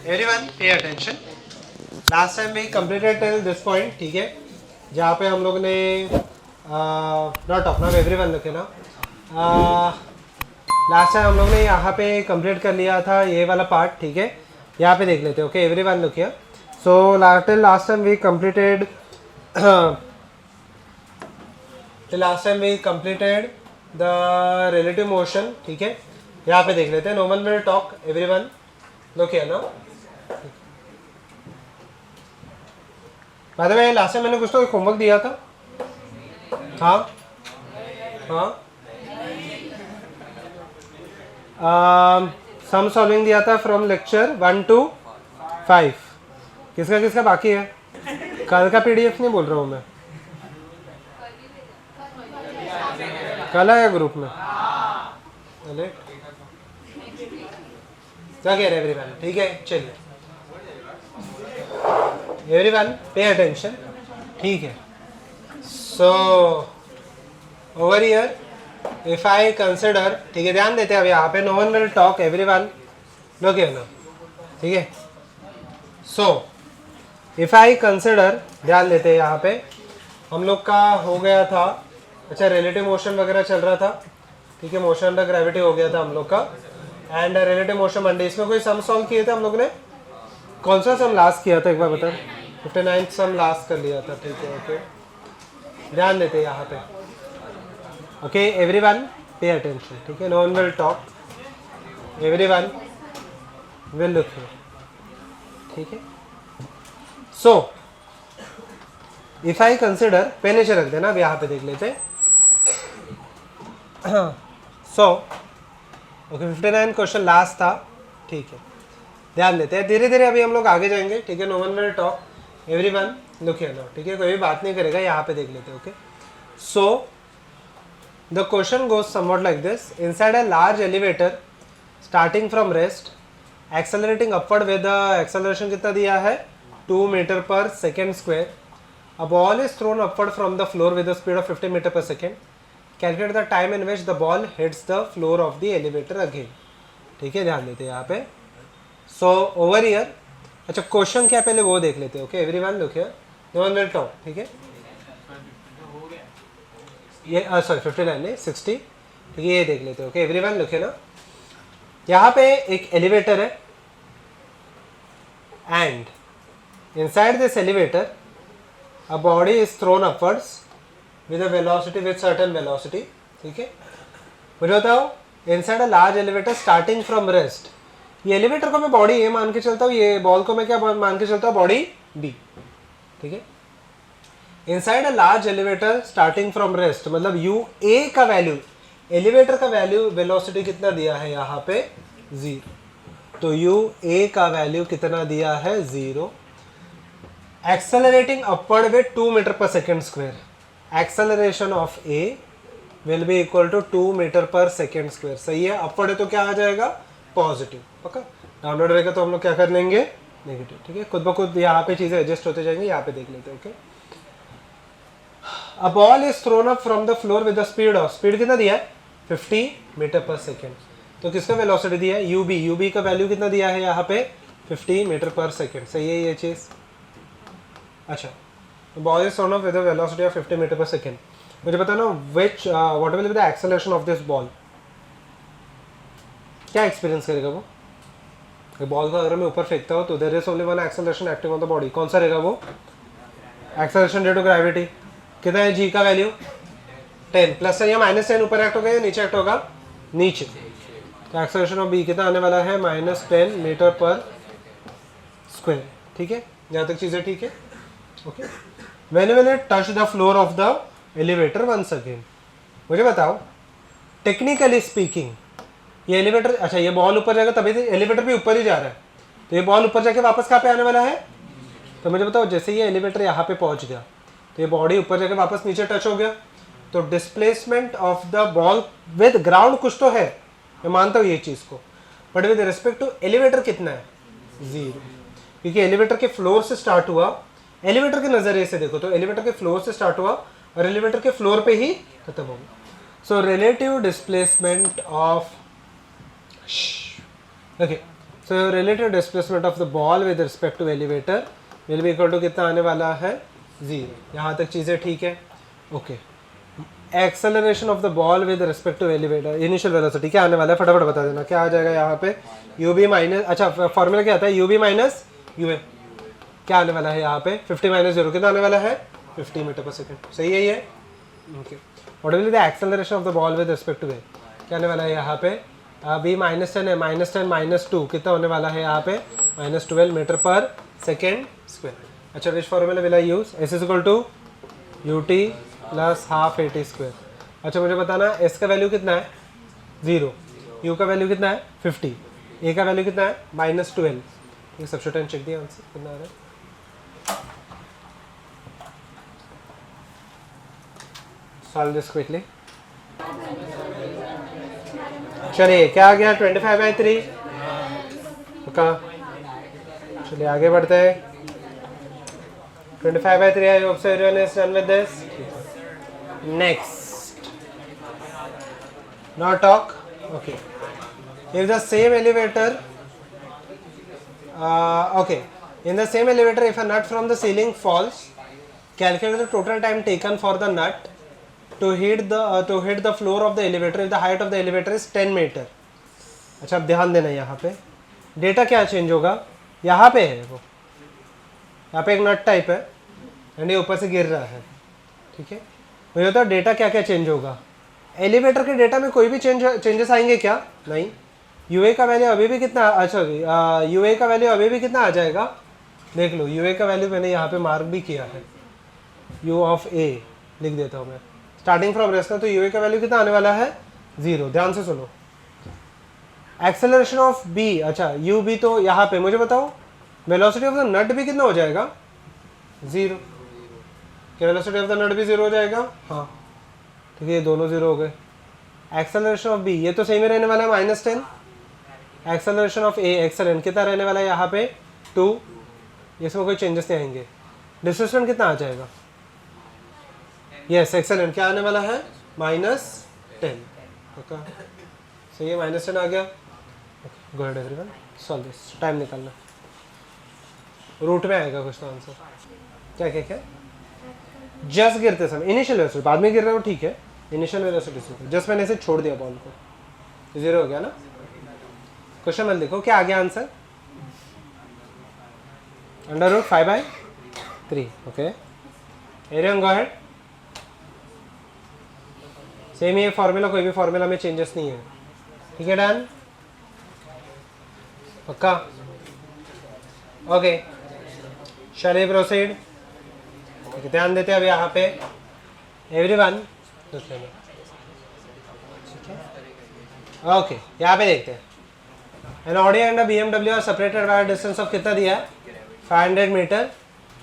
Everyone pay attention. Last time we completed till this point, ठीक है, जहाँ पे हम लोग ने नॉट ऑफ नाउ एवरीवन लिखे ना। लास्ट टाइम हम लोग ने यहाँ पे कंप्लीट कर लिया था ये वाला पार्ट, ठीक है। यहाँ पे देख लेते हैं। Okay everyone look here. So last time we completed the relative motion, ठीक है। यहाँ पे देख लेते हैं। No one will talk, everyone look here ना। By the way last time मैंने कुछ तो होमवर्क दिया था। हाँ हाँ, सम सॉल्विंग दिया था फ्रॉम लेक्चर 1 to 5। किसका किसका बाकी है? कल का पीडीएफ नहीं बोल रहा हूँ मैं, कल है ग्रुप में। अरे क्या कह रहे एवरीवन? ठीक है चलिए एवरीवन पे अटेंशन, ठीक है। So over here if I consider, ठीक है, ध्यान देते हैं अब यहाँ पे। No one will talk, everyone look here ना, ठीक है। सो इफ आई कंसिडर, ध्यान देते हैं यहाँ पे। हम लोग का हो गया था, अच्छा, रिलेटिव मोशन वगैरह चल रहा था, ठीक है। मोशन अंडर ग्रेविटी हो गया था हम लोग का, एंड रिलेटिव मोशन मंडे। इसमें कोई सम सॉल्व किए थे हम लोग ने? कौन सा सम लास्ट किया था एक बार बता। 59 सम लास्ट कर लिया था, ठीक है। ओके ध्यान देते हैं यहाँ पे। ओके एवरीवन पे अटेंशन, ठीक है। No one will talk, everyone will look here, ठीक है। सो इफ आई कंसिडर, पे नीचे रख देना, अब यहाँ पे देख लेते हैं। सो ओके 59 क्वेश्चन लास्ट था, ठीक है। ध्यान देते हैं, धीरे धीरे अभी हम लोग आगे जाएंगे, ठीक है। No one will talk, everyone look here now, ठीक है। कोई भी बात नहीं करेगा, यहाँ पे देख लेते हैं। Okay so the question goes somewhat like this. Inside a large elevator starting from rest, accelerating upward with acceleration कितना दिया है 2 metre per second square. A ball is thrown upward from the floor with the speed of 50 metre per second. Calculate the time in which the ball hits the floor of the elevator again, ठीक है। ध्यान देते हैं यहाँ पे। So over here, अच्छा question क्या पहले वो देख लेते हैं। Okay everyone look here, no one will talk, ठीक है। ये सॉरी 59 नहीं 60, ठीक है। ये देख लेते हैं। ओके एवरीवन लुक हियर ना। यहाँ पे एक एलिवेटर है, and inside this elevator a body is thrown upwards with a velocity, with certain velocity, ठीक है। मुझे बताओ, inside a large elevator starting from rest, ये एलिवेटर को मैं बॉडी ए मान के चलता हूँ, ये बॉल को मैं क्या मान के चलता हूँ? बॉडी बी, ठीक है। Inside a large elevator starting from rest, मतलब यू ए का वैल्यू, एलिवेटर का वैल्यू, वेलोसिटी कितना दिया है यहाँ पे 0, तो यू ए का वैल्यू कितना दिया है 0। Accelerating upward with 2 metre per second square, acceleration of A will be equal to 2 metre per second square. सही है, अपवर्ड है तो क्या आ जाएगा? पॉजिटिव, पक्का। डाउनवर्ड रहेगा तो हम लोग क्या कर लेंगे? नेगेटिव, ठीक है। खुद ब खुद यहाँ पे चीजें एडजस्ट होते जाएंगे, यहाँ पे देख लेते हैं। Okay a ball is thrown up from the floor with the speed of, speed कितना दिया है 50 मीटर पर सेकेंड। तो किसका वेलोसिटी दिया है? यूबी, यूबी का वैल्यू कितना दिया है यहाँ पे 50 मीटर पर सेकेंड। सही है ये चीज। अच्छा, ball is thrown up with a velocity of 50 metre per second. मुझे बताना which what will be the acceleration of this ball. क्या एक्सपीरियंस करेगा वो? बॉल को अगर मैं ऊपर फेंकता हूँ तो there is only one acceleration acting on the body. कौन सा रहेगा वो? Acceleration due to gravity. कितना है जी का वैल्यू? 10 प्लस या माइनस 10 ऊपर एक्ट होगा या नीचे एक्ट होगा? नीचे। तो एक्सेलरेशन ऑफ बी कितना आने वाला है? -10 मीटर पर स्क्वायर, ठीक है। यहाँ तक चीजें ठीक है। Okay when will it touch the floor of the elevator once again. मुझे बताओ टेक्निकली स्पीकिंग ये एलिवेटर, अच्छा ये बॉल ऊपर जाएगा तभी एलिवेटर भी ऊपर ही जा रहा है, तो ये बॉल ऊपर जाके वापस कहाँ पे आने वाला है? तो मुझे बताओ जैसे ये एलिवेटर यहाँ पे पहुंच गया तो ये बॉडी ऊपर जाके वापस नीचे टच हो गया, तो displacement of the ball with ground कुछ तो है, मैं मानता हूँ ये चीज को, but with respect to elevator कितना है? 0, क्योंकि एलिवेटर के फ्लोर से स्टार्ट हुआ। एलिवेटर के नजरिए से देखो तो एलिवेटर के फ्लोर से स्टार्ट हुआ और एलिवेटर के फ्लोर पे ही खत्म होगा। So relative displacement of, okay so relative displacement of the ball with respect to elevator will be equal to कितना आने वाला है 0। यहाँ तक चीज़ें ठीक है। Okay, acceleration of the ball with respect to elevator initial velocity क्या आने वाला है, फटाफट बता देना। क्या आ जाएगा यहाँ पे यू बी माइनस, अच्छा फॉर्मूला क्या आता है, you B minus U A. क्या आने वाला है यहाँ पे 50 माइनस 0 कितना आने वाला है 50 मीटर पर सेकेंड। सही है ये। Okay, what will be the acceleration of the ball with respect to A, क्या आने वाला है यहाँ पे अभी -10 है, -10 -2 कितना होने वाला है यहाँ पे -12 मीटर पर सेकेंड स्क्वायर। अच्छा, which formula will I use, S is equal to U T plus half A T square. अच्छा, मुझे बताना एस का वैल्यू कितना है 0, यू का वैल्यू कितना है 50, ए का वैल्यू कितना है -12। ये सब्स्टिट्यूट चेक दिया आंसर कितना आ रहा है। Solve this quickly. चलिए क्या आ गया 25/3 का। चलिए आगे बढ़ते हैं। 25/3 I hope so everyone is done with this. Next, now talk. Okay, if the same elevator okay, in the same elevator if a nut from the ceiling falls, calculate the total time taken for the nut to hit the floor of the elevator if the height of the elevator is 10 meter। अच्छा, अब ध्यान देना, यहाँ पे data क्या change होगा, यहाँ पे है वो, यहाँ पे एक नट टाइप है एंड ये ऊपर से गिर रहा है। ठीक है, मुझे बताओ डेटा क्या क्या चेंज होगा। एलिवेटर के डेटा में कोई भी चेंजेस आएंगे क्या, नहीं। यूए का वैल्यू अभी भी कितना, अच्छा यूए का वैल्यू अभी भी कितना आ जाएगा, देख लो। यूए का वैल्यू मैंने यहाँ पे मार्क भी किया है, यू ऑफ ए लिख देता हूँ मैं स्टार्टिंग फ्रॉम रेस्ट का। तो यूए का वैल्यू कितना आने वाला है 0। ध्यान से सुनो। एक्सेलरेशन ऑफ बी, अच्छा यू बी, तो यहाँ पे मुझे बताओ वेलोसिटी ऑफ द नट भी कितना हो जाएगा 0। क्या वेलोसिटी ऑफ द नट भी 0 हो जाएगा, हाँ ठीक है, ये दोनों 0 हो गए। एक्सेलरेशन ऑफ बी ये तो सही में रहने वाला है -10। एक्सेलरेशन ऑफ ए एक्सेलेंट कितना रहने वाला है यहाँ पे 2, इसमें कोई चेंजेस नहीं आएंगे। डिस्प्लेसमेंट कितना आ जाएगा, यस एक्सेलेंट क्या आने वाला है -10। ओके सही है, -10 आ गया। गो ahead everyone, solve this. Time निकालना, रूट में आएगा कुछ तो आंसर। क्या क्या क्या, जस्ट गिरते समय इनिशियल वेलोसिटी, बाद में गिर रहे हो ठीक है, इनिशियल वेलोसिटी से जस्ट मैंने इसे छोड़ दिया बॉल को, 0 हो गया ना। क्वेश्चन मत लिखो, क्या आ गया answer, √5/3। Okay Aryan go ahead. Same ये फॉर्मूला, कोई भी फॉर्मूला में चेंजेस नहीं है। ठीक है, डन, पक्का। ओके चलिए प्रोसीड। ध्यान देते हैं अब यहाँ पे एवरीवन। ओके यहाँ पे देखते हैं, an Audi and a BMW are separated by distance of कितना दिया है 500 meter.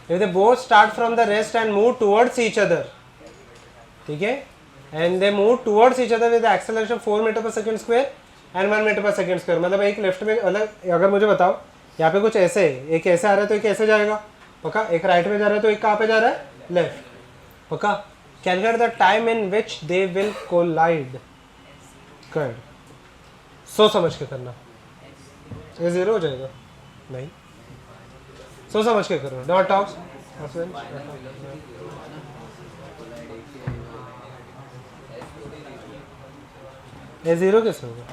If they both start from the rest and move towards each other, ठीक है, and they move towards each other with acceleration 4 meter per second square and 1 meter per second square. मतलब एक left में, मतलब अगर मुझे बताओ यहाँ पे कुछ ऐसे है, एक ऐसे आ रहा है तो एक ऐसे जाएगा, पक्का। एक राइट में जा रहा है तो एक कहाँ पे जा रहा है, लेफ्ट, पक्का। Calculate the time in which they will collide. कर सोच समझ के करना, ये 0 हो जाएगा, नहीं सोच समझ के करो, नॉट टॉक्स। ये 0 कैसे होगा,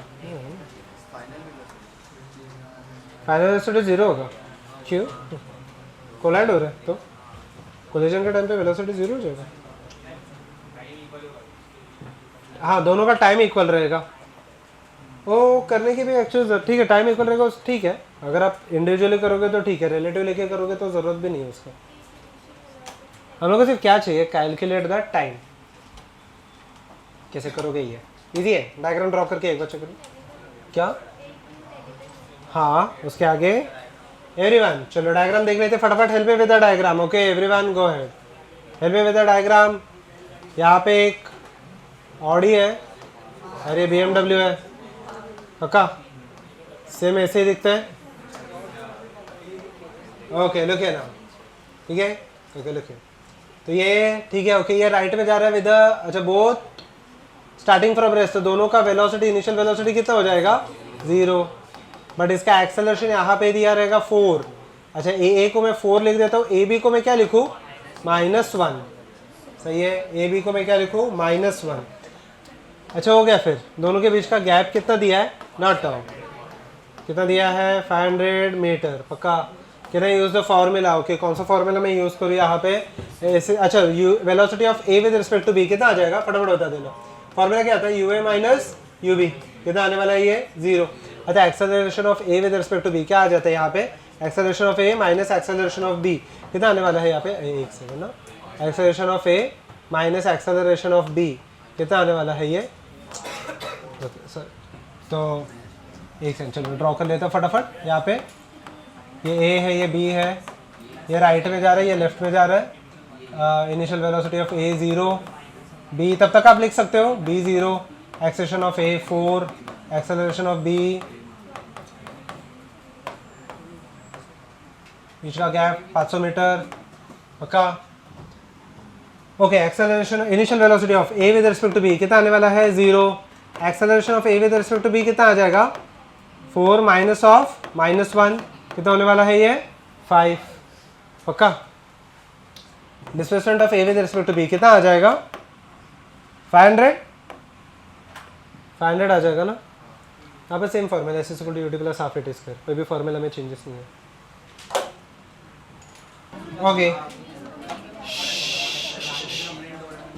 फाइनल वेलोसिटी 0 होगा, क्यों, कोलाइड हो रहा है तो कोलिजन के टाइम पे वेलोसिटी 0 हो जाएगा। हाँ दोनों का टाइम इक्वल रहेगा, वो करने की भी एक्चुअली ठीक है, टाइम इक्वल रहेगा ठीक है। अगर आप इंडिविजुअली करोगे तो ठीक है, रिलेटिव लेके करोगे तो ज़रूरत भी नहीं है उसका। हम लोग को सिर्फ क्या चाहिए, कैलकुलेट द टाइम। कैसे करोगे ये इजी है, डायग्राम ड्रॉ करके एक बार चेक करो क्या। हाँ उसके आगे एवरीवन, चलो डायग्राम देख लेते फटाफट। Help me with the diagram. Okay everyone go ahead, help me with the diagram. यहाँ पे एक ऑडी है और ये BMW है, पक्का सेम ऐसे ही दिखते हैं। ओके लुक है ना, ठीक है, ओके लुक है, तो ये ठीक है। ओके ये राइट में जा रहा है विद, अच्छा बोथ स्टार्टिंग फ्रॉम रेस्ट, तो दोनों का वेलोसिटी, इनिशियल वेलोसिटी कितना हो जाएगा 0। बट इसका एक्सेलरेशन यहाँ पे दिया रहेगा 4। अच्छा ए को मैं 4 लिख देता हूँ, ए बी को मैं क्या लिखूँ -1। सही है, ए बी को मैं क्या लिखूँ -1। अच्छा हो गया। फिर दोनों के बीच का गैप कितना दिया है, नॉट टाउ कितना दिया है 500 मीटर। पक्का कितना यूज द फॉर्मूला। ओके कौन सा फॉर्मूला मैं यूज़ करूँ यहाँ पे ऐसे। अच्छा velocity of A with respect to B कितना आ जाएगा, फटाफट बता देना। फॉर्मूला क्या आता है, U A minus U B, कितना आने वाला है ये 0। अच्छा acceleration of A with respect to B क्या आ जाता है यहाँ पे, acceleration of A minus acceleration of B, कितना आने वाला है यहाँ पे, एक सेकंड ना, acceleration of A minus acceleration of B कितना आने वाला है ये। तो एक सेकंड चलो ड्रॉ कर लेता फटाफट। यहाँ पे ये ए है, ये बी है, ये राइट में जा रहा है, ये लेफ्ट में जा रहा है। Initial velocity of A 0, B तब तक आप लिख सकते हो B 0, acceleration of A 4, acceleration of B, बीच का गैप 500 मीटर। पक्का okay. Acceleration initial velocity of A with respect to B कितना आने वाला है 0। Acceleration of A with respect to B कितना आ जाएगा 4 माइनस ऑफ -1 कितना होने वाला है ये 5। पक्का। Displacement of A with respect to B कितना आ जाएगा 500 आ जाएगा ना। यहाँ पे same formula S equal to UT plus half AT square, कोई भी फॉर्मूला में चेंजेस नहीं है। Okay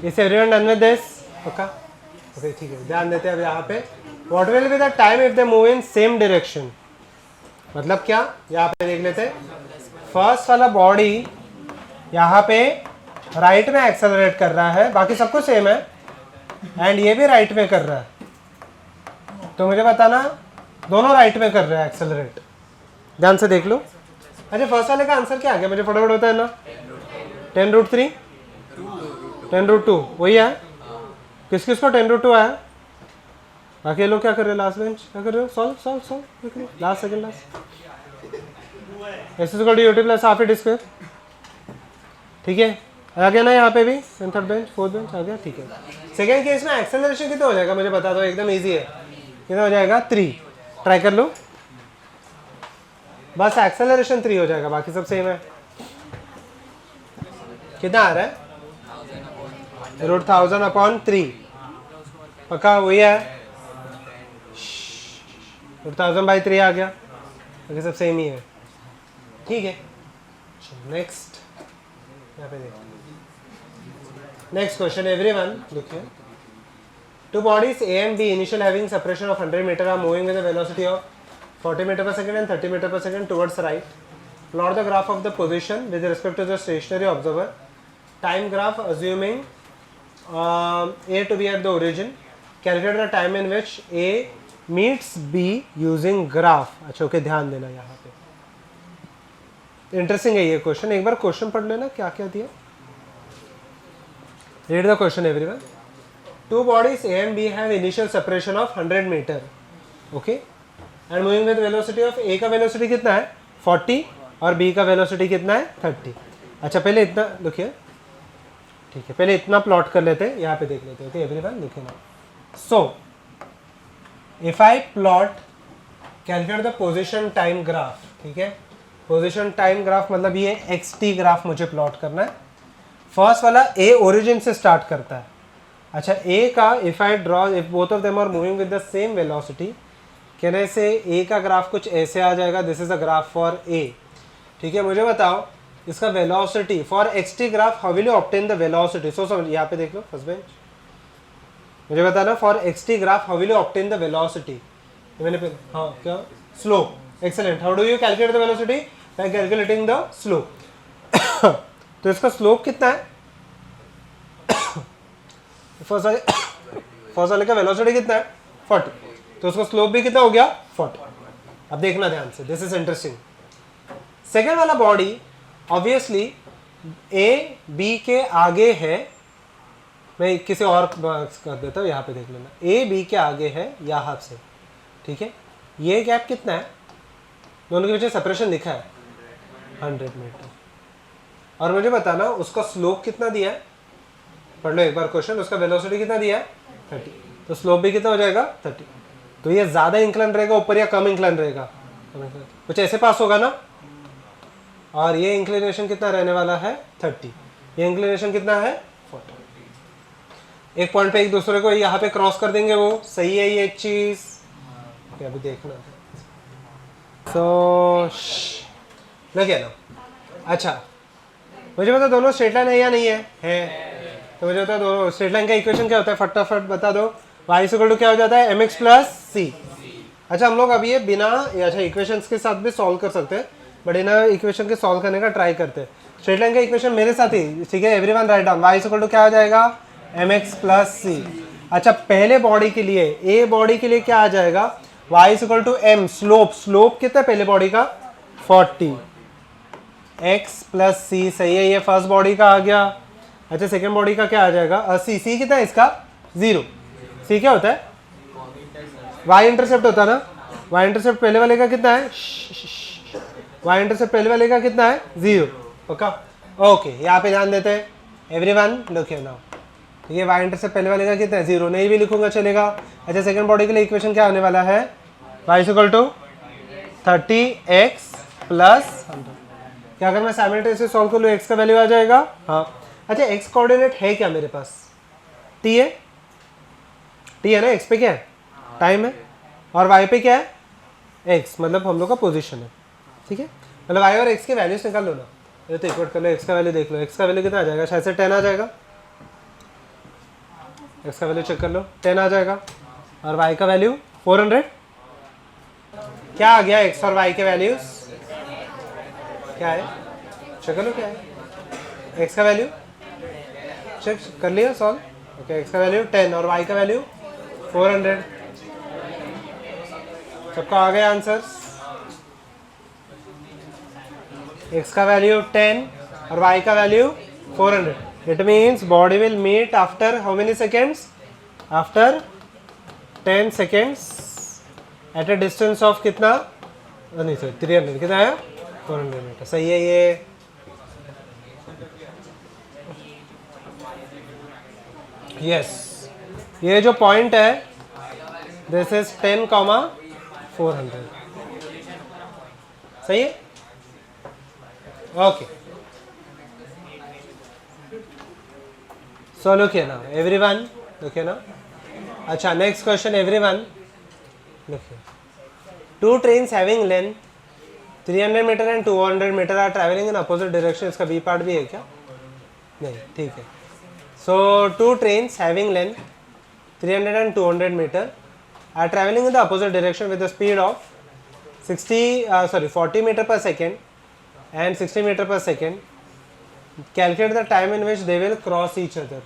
is everyone done with this. पक्का ओके ठीक है। ध्यान देते हैं अब यहाँ पे what will be the time if they move in same direction. मतलब क्या, यहाँ पे देख लेते हैं। फर्स्ट वाला बॉडी यहाँ पे राइट में एक्सेलरेट कर रहा है, बाकी सब कुछ सेम है, एंड ये भी राइट में कर रहा है। तो मुझे बताना दोनों राइट में कर रहे हैं एक्सेलरेट। ध्यान से देख लो। अच्छा फर्स्ट वाले का आंसर क्या आ गया, मुझे फटाफट होता है ना 10√3 10√2 वही है। किस किस को 10√2 आया, बाकी लोग क्या कर रहे हो, लास्ट बेंच क्या कर रहे हो, solve last second last S equal to UT plus half AT square. ठीक है आ गया ना यहाँ पे भी, थर्ड बेंच फोर्थ बेंच आ गया। ठीक है सेकंड केस में एक्सेलरेशन कितना हो जाएगा मुझे बता दो, एकदम इजी है। कितना हो जाएगा 3, ट्राई कर लो। बस एक्सेलरेशन 3 हो जाएगा, बाकी सब सेम है। कितना आ रहा है √1000/3। पक्का वही है, √1000/3 आ गया, बाकी सब सेम ही है। ठीक है नेक्स्ट यहाँ पे देखो। नेक्स्ट क्वेश्चन एवरीवन देखिए। Two bodies A and B initial having separation of 100 meter are moving with a velocity of 40 meter per second and 30 meter per second towards right. Plot the graph of the position with respect to the stationary observer. Time graph assuming A to be at the origin. Calculate the time in which A meets B using graph. अच्छा okay ध्यान देना यहाँ पे, interesting है ये question. एक बार question पढ़ लेना क्या क्या दिया। Read the question everyone. Two bodies A and B have initial separation of 100 meter, okay, and moving with velocity of A का velocity कितना है 40 और B का velocity कितना है 30। अच्छा पहले इतना देखिए, ठीक है पहले इतना प्लॉट कर लेते हैं, यहाँ पे देख लेते हैं। ओके एवरीवन देखिए ना। सो if I plot calculate the position time graph, ठीक है पोजीशन टाइम ग्राफ मतलब ये xt ग्राफ मुझे प्लॉट करना है। फर्स्ट वाला A ओरिजिन से स्टार्ट करता है। अच्छा A का if I draw if both of them are moving with the same velocity, कहने से A का ग्राफ कुछ ऐसे आ जाएगा। This is a graph for A। ठीक है मुझे बताओ इसका velocity for xt graph, how will you obtain the velocity. So समझ यहाँ पे देख लो फर्स्ट बेंच, मुझे बताना for xt graph how will you obtain the velocity. मैंने हाँ क्या slope, excellent. How do you calculate the velocity, bye calculating the slope. तो इसका स्लोप कितना है, फर्स्ट वाले का वेलोसिटी कितना है 40, तो उसका स्लोप भी कितना हो गया 40। अब देखना ध्यान से, दिस इज इंटरेस्टिंग। सेकेंड वाला बॉडी ऑब्वियसली ए बी के आगे है, मैं किसी और कर देता हूँ, यहाँ पे देख लेना ए बी के आगे है यहाँ से। ठीक है ये गैप कितना है, दोनों के बीच सेपरेशन लिखा है 100 मीटर, और मुझे बताना उसका स्लोप कितना दिया है। पढ़ लो एक बार क्वेश्चन, उसका वेलोसिटी कितना दिया है 30, तो स्लोप भी कितना हो जाएगा 30। तो ये ज़्यादा इंक्लाइन रहेगा ऊपर या कम इंक्लाइन रहेगा, कुछ ऐसे पास होगा ना। और ये इंक्लिनेशन कितना रहने वाला है 30, ये इंक्लिनेशन कितना है 40। एक पॉइंट पे एक दूसरे को यहाँ पे क्रॉस कर देंगे, वो सही है ये चीज, अभी देखना। सो लगे ना। अच्छा मुझे बता दोनों स्ट्रेट लाइन है या नहीं है? तो मुझे बता दोनों स्ट्रेट लाइन का इक्वेशन क्या होता है, फटाफट बता दो। y इक्वल टू क्या हो जाता है mx प्लस सी। अच्छा हम लोग अभी ये बिना अच्छा इक्वेशंस के साथ भी सॉल्व कर सकते हैं, बट इन इक्वेशन के सॉल्व करने का ट्राई करते हैं। स्ट्रेट लाइन का इक्वेशन मेरे साथ ही, ठीक है, everyone write down. y equal to क्या हो जाएगा mx प्लस सी। अच्छा पहले बॉडी के लिए, ए बॉडी के लिए क्या आ जाएगा, y equal to m, slope कितना है पहले बॉडी का 40, x प्लस सी, सही है, ये फर्स्ट बॉडी का आ गया। अच्छा सेकेंड बॉडी का क्या आ जाएगा, सी कितना है इसका 0, सी क्या होता है y इंटरसेप्ट होता है ना, y इंटरसेप्ट पहले वाले का कितना है, y इंटरसेप्ट पहले वाले का कितना है 0, ओके ओके, यहाँ पे ध्यान देते हैं एवरीवन, लुक हियर नाउ। ये y इंटरसेप्ट पहले वाले का कितना है 0, नहीं भी लिखूंगा चलेगा। अच्छा सेकंड बॉडी के लिए इक्वेशन क्या होने वाला है, y equal to 30x plus 100। क्या अगर मैं साइमल्टेनियसली सॉल्व कर लूँ x का वैल्यू आ जाएगा, हाँ। अच्छा x कोऑर्डिनेट है क्या मेरे पास, t है, t है ना, x पे क्या है टाइम है, और y पे क्या है x, मतलब हम लोग का पोजीशन है, ठीक है। मतलब y और x के वैल्यूज निकाल लो ना, ये तो इक्वेट कर लो, x का वैल्यू देख लो, x का वैल्यू कितना आ जाएगा, शायद से 10 आ जाएगा, x का वैल्यू चेक कर लो 10 आ जाएगा, और y का वैल्यू 400। क्या आ गया x और y के वैल्यूज, क्या है चेक कर लो, क्या है x का वैल्यू, चेक कर लिया सॉल्व, ओके, x का वैल्यू 10 और y का वैल्यू 400। सबका आ गया आंसर्स, x का वैल्यू 10 और y का value 400। It means body will meet after how many seconds, after 10 seconds at a distance of कितना, नहीं सर 300, कितना है 400 मीटर, सही है ये। यस ये जो पॉइंट है दिस इज 10,400, सही है, okay. So look here now everyone, look here now. अच्छा next question everyone, look here, two trains having length 300 metre and 200 metre are travelling in opposite direction. इसका बी पार्ट भी है क्या, नहीं, ठीक है। So two trains having length 300 and 200 meter are traveling in the opposite direction with a speed of 40 meter per second and 60 meter per second. Calculate the time in which they will cross each other.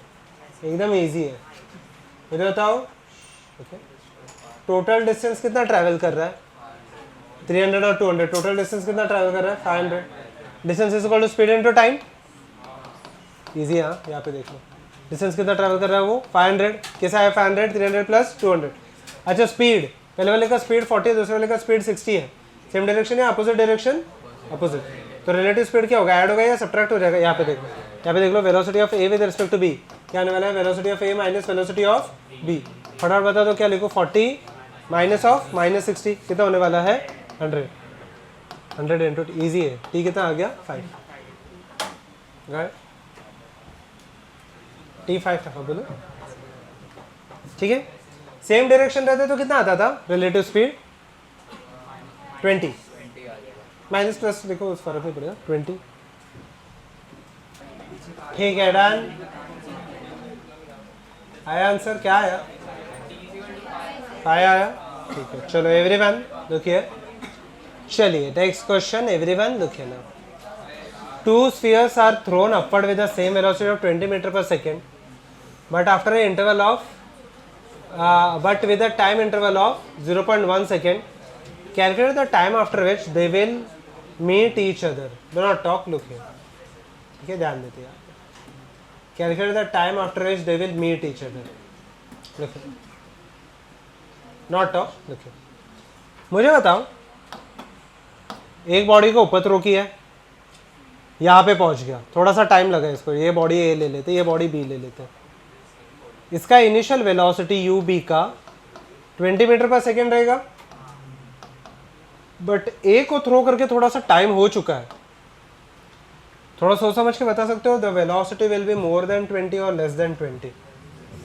एकदम easy है, मुझे बताओ, okay. Total distance कितना travel कर रहा है 300 और 200, total distance कितना ट्रैवल कर रहा है 500। Distance is equal to speed into time, easy है, हाँ यहाँ पे देख लो डिस्टेंस कितना ट्रैवल कर रहा है वो 500, कैसा है 500, 300 प्लस 200। अच्छा स्पीड, पहले वाले का स्पीड 40 है, दूसरे वाले का स्पीड 60 है, सेम डायरेक्शन या अपोजिट डायरेक्शन, अपोजिट, तो रिलेटिव स्पीड क्या होगा, ऐड होगा या सब्ट्रैक्ट हो जाएगा, यहाँ पे देखो, यहाँ पे देख लो velocity of A with respect to B क्या आने वाला है, velocity of A minus velocity of B, फटाफट बता दो क्या लिखो, 40 माइनस ऑफ माइनस 60 कितना होने वाला है 100 इंटू, ईजी है, टी कितना आ गया 5, T5 रखा बोलो, ठीक है। सेम डायरेक्शन रहते तो कितना आता था रिलेटिव स्पीड 20, माइनस प्लस देखो उस फर्क नहीं पड़ेगा 20, ठीक है डन। आया आंसर, क्या आया, आया, ठीक है। चलो एवरीवन देखिए, चलिए नेक्स्ट क्वेश्चन एवरीवन देखिए ना, two spheres are thrown upward with the same velocity of 20 meter per second, but after an interval of but with a time interval of 0.1 second. Calculate the time after which they will meet each other. Do not talk, look here. ठीक है, ध्यान देते हैं। Calculate the time after which they will meet each other. Look here. Not talk, look here. मुझे बताओ, एक body को ऊपर थ्रो किया है, यहाँ पे पहुंच गया, थोड़ा सा टाइम लगा इसको, ये बॉडी ए ले लेते, ये बॉडी बी ले लेते। इसका इनिशियल वेलोसिटी यू बी का 20 मीटर पर सेकेंड रहेगा, बट ए को थ्रो करके थोड़ा सा टाइम हो चुका है, थोड़ा सोच समझ के बता सकते हो. The velocity will be more than 20 और लेस देन 20.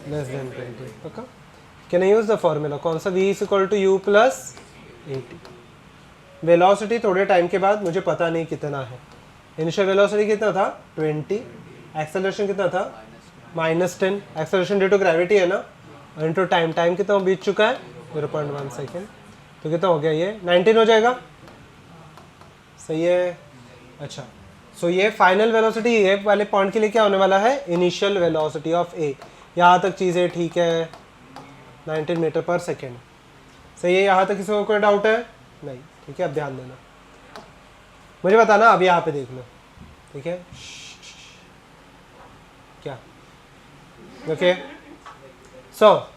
लेस देन 20 पक्का. Can I use the formula कौन सा, v is equal to U plus AT. Velocity थोड़े टाइम के बाद मुझे पता नहीं कितना है. इनिशियल वेलोसिटी कितना था 20, एक्सेलरेशन कितना था -10. एक्सेलरेशन ड्यू टू ग्रेविटी है ना, इनटू टाइम. टाइम कितना बीत चुका है 0.1 सेकेंड. तो कितना हो गया ये 19 हो जाएगा. सही है. अच्छा सो ये फाइनल वेलोसिटी ये वाले पॉइंट के लिए क्या होने वाला है, इनिशियल वेलोसिटी ऑफ ए. यहाँ तक चीज़ें ठीक है, 19 मीटर पर सेकेंड. सही है. यहाँ तक किसी को कोई डाउट है नहीं. ठीक है अब ध्यान देना, मुझे बताना. अब यहाँ पे देख लो. ठीक है क्या. Okay so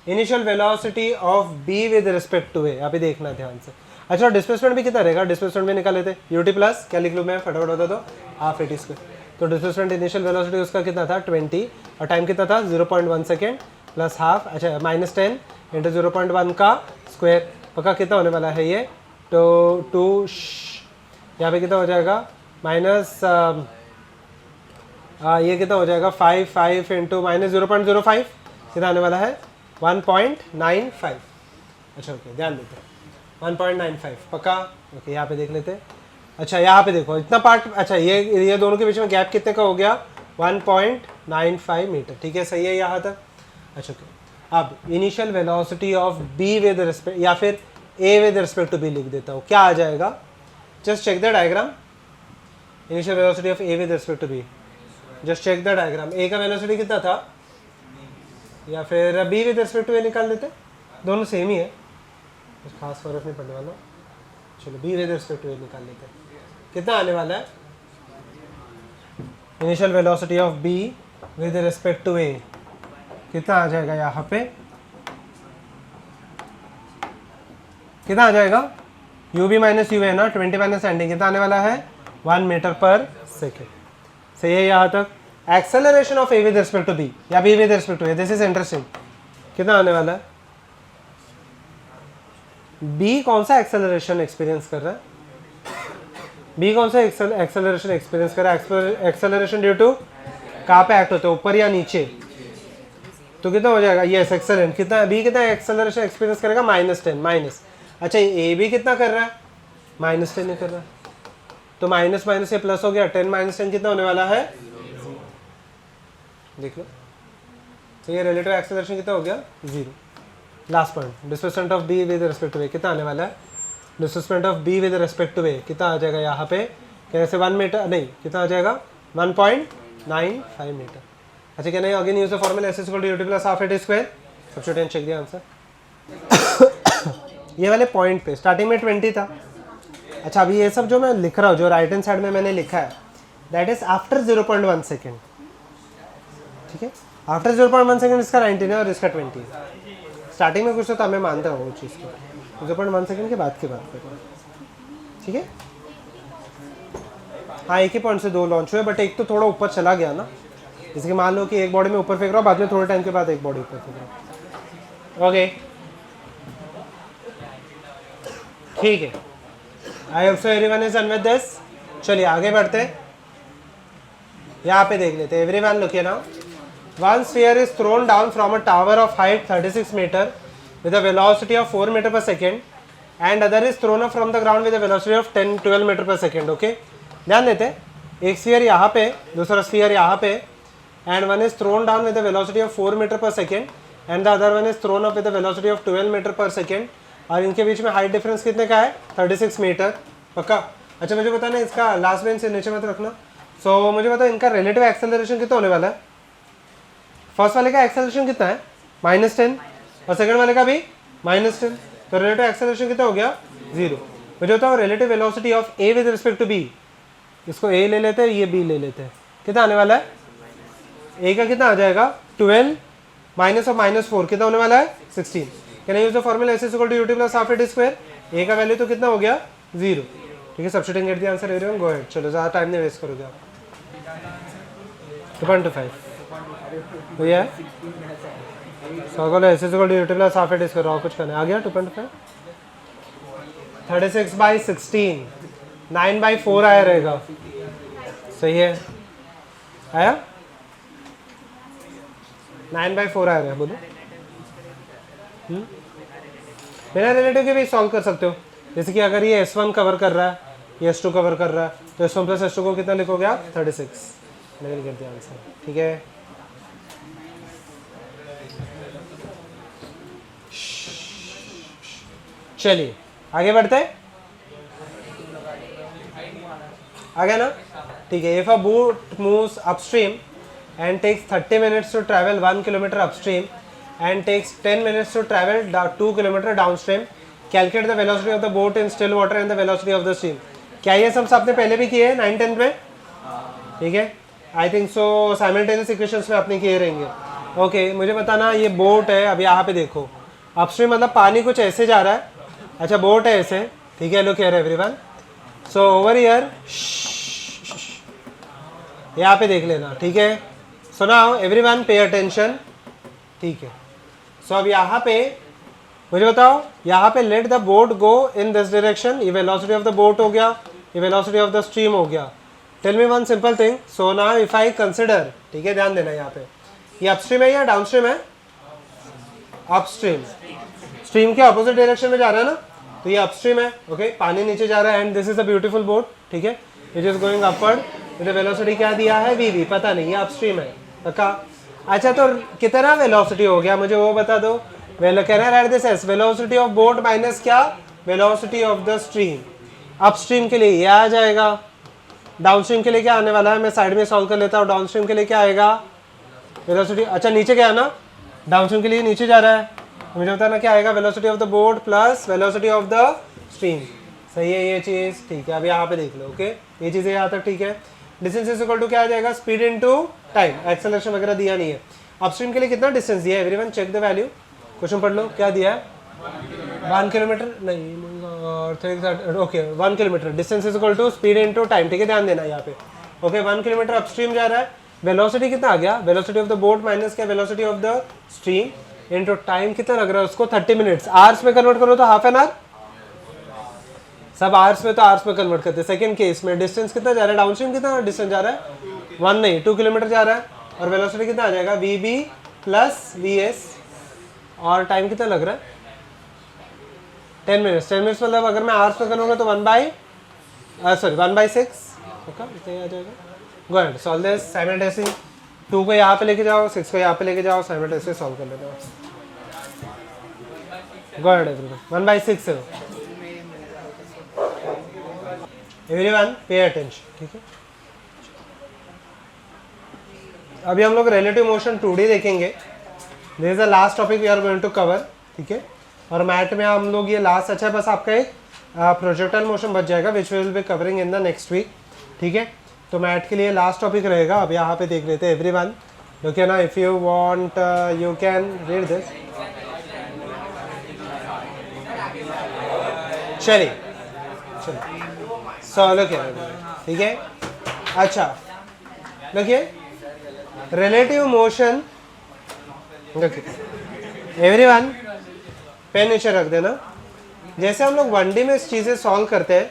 initial velocity of B with respect to A. अभी देखना ध्यान से. अच्छा डिस्प्लेसमेंट भी कितना रहेगा, डिस्प्लेसमेंट भी निकाल लेते. यूटी प्लस क्या लिख लूँ मैं फटाफट होता तो हाफ AT स्क्वायर. तो डिस्प्लेसमेंट इनिशियल वेलोसिटी उसका कितना था 20 और टाइम कितना था 0.1 सेकेंड प्लस हाफ. अच्छा -10 इंटू 0.1 का स्क्वायर. पक्का कितना होने वाला है ये, तो 2 यहाँ पे कितना हो जाएगा माइनस ये कितना हो जाएगा 5 इंटू -0.05 कितना आने वाला है 1.95. अच्छा ओके ध्यान देते हैं 1.95 पक्का. ओके यहाँ पे देख लेते हैं. अच्छा यहाँ पे देखो इतना पार्ट. अच्छा ये दोनों के बीच में गैप कितने का हो गया 1.95 मीटर. ठीक है सही है यहाँ तक. अच्छा ओके अब initial velocity of B with respect या फिर A with respect to B लिख देता हूँ. क्या आ जाएगा, just check the diagram. Initial velocity of A with respect to B, just check the diagram. A का वेलोसिटी कितना था या फिर B with respect to A निकाल लेते. दोनों सेम ही है, कुछ खास फर्क नहीं पड़ने वाला. चलो B with respect to A निकाल लेते. कितना आने वाला है initial velocity of B with respect to A, कितना आ जाएगा यहाँ पे, कितना आ जाएगा यू बी माइनस यू है ना 20 माइनस एंडिंग कितना आने वाला है 1 मीटर पर सेकेंड. सही है यहाँ तक. Acceleration of A with respect to B या B with respect to A, this is interesting. कितना आने वाला है, बी कौन सा एक्सेलरेशन एक्सपीरियंस कर रहा है, बी कौन सा एक्सेलरेशन एक्सपीरियंस कर रहा है. एक्सेलरेशन ड्यू टू कहाँ पे एक्ट होते हैं, ऊपर या नीचे. तो कितना हो जाएगा, यस एक्सेलेंट. कितना बी कितना एक्सेलरेशन एक्सपीरियंस करेगा -10 माइनस. अच्छा ए बी कितना कर रहा है -10 ही कर रहा है. तो माइनस माइनस से प्लस हो गया 10 माइनस 10 कितना होने वाला है, देख लो. तो ये रिलेटिव एक्सेलरेशन कितना हो गया 0. Last point displacement of B with respect to A कितना आने वाला है, displacement of B with respect to A कितना आ जाएगा यहाँ पे, कैसे 1 मीटर नहीं कितना आ जाएगा 1.95 मीटर. अच्छा क्या नहीं again use the formula s equal to ut plus half AT square. Substitute check दिया आंसर. ये वाले पॉइंट पे स्टार्टिंग में 20 था. अच्छा अभी ये सब जो मैं लिख रहा हूँ जो राइट हैंड साइड में मैंने लिखा है दैट इज आफ्टर 0.1 सेकेंड. ठीक है आफ्टर 0.1 सेकेंड इसका 19 है और इसका 20 है. स्टार्टिंग में कुछ तो मैं मानता हूँ वो चीज़ को 0.1 सेकेंड के बाद की बात कर रहा हूँ. ठीक है हाँ एक ही पॉइंट से 2 लॉन्च हुए बट एक तो थोड़ा ऊपर चला गया ना. जैसे कि मान लो कि एक बॉडी में ऊपर फेंक रहा हूँ बाद में थोड़े टाइम के बाद एक बॉडी ऊपर फेंक रहा हूँ. ओके ठीक है. I hope so everyone is done with this. चलिए आगे बढ़ते हैं. यहाँ पे देख लेते हैं. Everyone look here now. One sphere is thrown down from a tower of height 36 meter with a velocity of 4 meter per second and other is thrown up from the ground with a velocity of 10-12 meter per second. Okay ध्यान देते हैं. एक sphere यहाँ पे दूसरा sphere यहाँ पे and one is thrown down with a velocity of 4 meter per second and the other one is thrown up with a velocity of 12 meter per second. और इनके बीच में हाइट डिफरेंस कितने का है 36 मीटर. पक्का. अच्छा मुझे बताना इसका लास्ट बेंच से नीचे मत रखना. सो मुझे बताओ इनका रिलेटिव एक्सेलरेशन कितना होने वाला है. फर्स्ट वाले का एक्सेलरेशन कितना है -10 और सेकंड वाले का भी -10. तो रिलेटिव एक्सेलरेशन कितना हो गया 0. मुझे बताओ relative velocity of A with respect to B. इसको ए ले लेते हैं ये बी ले लेते हैं. कितना आने वाला है ए का कितना आ जाएगा 12 माइनस ऑफ -4 कितना होने वाला है 16. Can I use the formula s equal to ut plus half AT square. A का वैल्यू तो कितना हो गया 0. ठीक है substituting get the answer everyone. Go ahead. चलो ज़्यादा टाइम नहीं वेस्ट करोगे आप. 2.25 भैया सौ को s equal to ut plus half AT square. और कुछ करना है आ गया 2.5. 36/16, 9/4 आया रहेगा, सही है, आया 9/4 आया रहेगा, बोलो। बिना रिलेटिव के भी सॉल्व कर सकते हो, जैसे कि अगर ये S1 कवर कर रहा है, ये S2 कवर कर रहा है, तो S1 प्लस S2 को कितना लिखोगे आप? 36। मैंने लिख दिया आंसर, ठीक है। चलिए आगे बढ़ते हैं, आगे ना, ठीक है। If a boat moves upstream and takes 30 minutes to travel 1 kilometer upstream and takes 10 minutes to travel 2 kilometer downstream. Calculate the velocity of the boat in still water and the velocity of the stream. क्या ये सब आपने पहले भी किए हैं 9-10 में? ठीक है, I think so simultaneous equations में आपने किए रहेंगे। ओके, मुझे बताना, ये बोट है, अब यहाँ पे देखो, अपस्ट्रीम मतलब पानी कुछ ऐसे जा रहा है, अच्छा बोट है ऐसे, ठीक है, look here everyone, so over here, यहाँ पे देख लेना, ठीक है। So now everyone pay attention, ठीक है। सो अब यहाँ पे मुझे बताओ, यहाँ पे let the boat go in this direction, ये वेलोसिटी ऑफ द बोट हो गया, ये वेलोसिटी ऑफ द स्ट्रीम हो गया। Tell me one simple thing, so now if I consider, ठीक है, ध्यान देना, यहाँ पे ये अपस्ट्रीम है या डाउनस्ट्रीम है? अपस्ट्रीम, स्ट्रीम के अपोजिट डायरेक्शन में जा रहा है ना, तो ये अपस्ट्रीम है, ओके, पानी नीचे जा रहा है, and this is a beautiful boat, ठीक है, इट इज गोइंग अपवर्ड, मुझे वेलोसिटी क्या दिया है? वी, पता नहीं, ये अपस्ट्रीम है, पक्का। अच्छा, तो कितना वेलोसिटी हो गया मुझे वो बता दो। वेलोसिटी ऑफ बोट माइनस क्या? Velocity of the stream. Upstream के लिए ये आ जाएगा, डाउनस्ट्रीम के लिए क्या आने वाला है? मैं साइड में सॉल्व कर लेता हूँ। डाउनस्ट्रीम के लिए क्या आएगा? वेलोसिटी, अच्छा नीचे क्या है ना, डाउनस्ट्रीम के लिए नीचे जा रहा है, मुझे बताना क्या आएगा? Velocity of the boat plus velocity of the stream, सही है ये चीज़, ठीक है। अब यहाँ पे देख लो, ओके, ये चीज़ें यहाँ तक ठीक है। डिस्टेंस इज इक्वल टू क्या आ जाएगा? स्पीड इनटू टाइम, एक्सेलरेशन वगैरह दिया नहीं है। अपस्ट्रीम के लिए कितना डिस्टेंस दिया है? Everyone check the value, question पढ़ लो, क्या दिया है? 1 किलोमीटर नहीं, okay 1 kilometer, distance is equal to speed into time, ठीक है, ध्यान देना यहाँ पे, ओके। 1 किलोमीटर अपस्ट्रीम जा रहा है, वेलोसिटी कितना आ गया? Velocity of the boat minus क्या? Velocity of the stream into time कितना लग रहा है उसको? 30 मिनट्स। आवर्स में कन्वर्ट करो तो हाफ एन आवर, सब आवर्स में तो आवर्स में कन्वर्ट करते हैं। सेकंड केस में डिस्टेंस कितना जा रहा है? डाउनस्ट्रीम कितना डिस्टेंस जा रहा है? 1 नहीं 2 किलोमीटर जा रहा है, और वेलोसिटी कितना आ जाएगा? V B plus V S, और टाइम कितना लग रहा है? 10 मिनट्स। 10 मिनट्स मतलब अगर मैं आवर्स में करूँगा तो 1/6 ओके, इतना आ जाएगा। Go ahead solve this simultaneously, 2 को यहाँ पे लेके जाओ, 6 को यहाँ पे लेके जाओ, साइमल्टेनियसली सॉल्व कर लेते हो। गो अहेड एवरीवन, 1/6 है एवरीवन, पे अटेंशन, ठीक है। अभी हम लोग रिलेटिव मोशन 2D देखेंगे, this is the last topic we are going to cover, ठीक है। और मैथ में हम लोग ये लास्ट, अच्छा बस आपका एक प्रोजेक्टाइल मोशन बच जाएगा which will be covering in the next week, ठीक है। तो मैथ के लिए लास्ट टॉपिक रहेगा। अब यहाँ पे देख लेते हैं एवरीवन, ओके ना, if you want you can read this. चलिए सो लुक हियर, ठीक है। अच्छा देखिए, रिलेटिव मोशन, देखिए एवरीवन पेन नीचे रख देना। जैसे हम लोग 1D में चीज़ें सॉल्व करते हैं,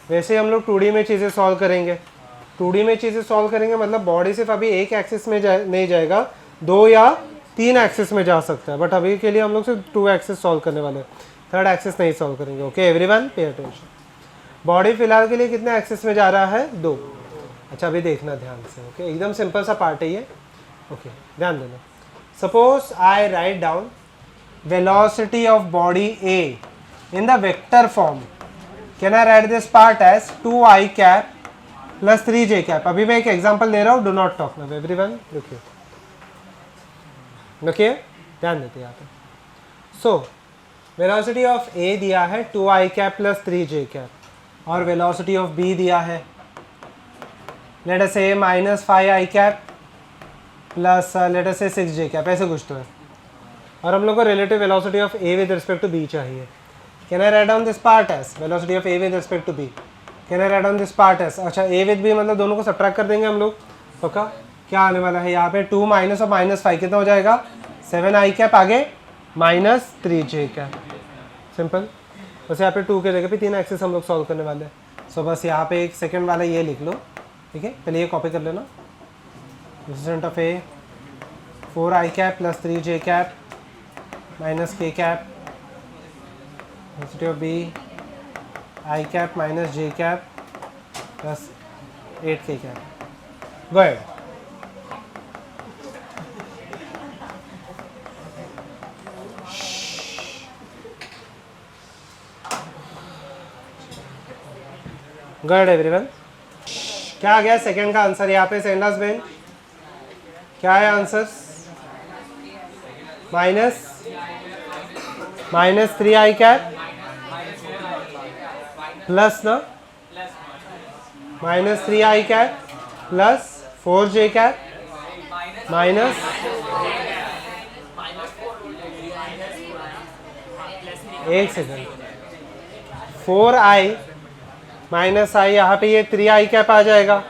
वैसे हम लोग 2D में चीज़ें सॉल्व करेंगे। 2D में चीज़ें सॉल्व करेंगे मतलब बॉडी सिर्फ अभी एक एक्सिस में नहीं जाएगा, 2 या 3 एक्सिस में जा सकता है, बट अभी के लिए हम लोग सिर्फ 2 एक्सिस सॉल्व करने वाले हैं, 3rd एक्सिस नहीं सॉल्व करेंगे, okay everyone pay attention. Body फिलहाल के लिए कितने एक्सिस में जा रहा है? 2। अच्छा अभी देखना ध्यान से, ओके, एकदम सिंपल सा पार्ट है ये, ओके ध्यान देना। Suppose I write down velocity of body A in the vector form, can I write this part as 2i cap plus 3j cap? अभी मैं एक एग्जांपल दे रहा हूँ, do not talk now everyone, देखिए देखिए ध्यान देते यहाँ पे। सो वेलोसिटी ऑफ A दिया है 2i cap plus 3j cap, और वेलोसिटी ऑफ B दिया है let us say -5i cap plus let us say 6j cap, ऐसे कुछ तो है, और हम लोग को relative velocity of A with respect to B चाहिए। Can I write down this part as velocity of A with respect to B? Can I write down this part as? अच्छा ए विद बी मतलब दोनों को subtract कर देंगे हम लोग, पक्का। क्या आने वाला है यहाँ पे? 2 माइनस और -5 कितना हो जाएगा? 7i कैप, आगे -3j कैप, सिंपल। बस यहाँ पे 2 के जगह पे 3 एक्सिस हम लोग सॉल्व करने वाले हैं. सो बस यहाँ पे एक सेकेंड वाला ये लिख लो, ठीक है. पहले ये कॉपी कर लेना. Distant of A 4i cap plus 3j cap minus k cap density of B i cap minus j cap plus 8k cap. Go ahead. Good everyone. क्या आ गया सेकंड का आंसर यहाँ पे सेंड लास्ट बेंच? क्या है answer? Minus 3i cap plus ना minus 3i cap plus 4j cap minus एक सेकेंड 4i माइनस आई, यहाँ पे ये 3i कैप आ जाएगा.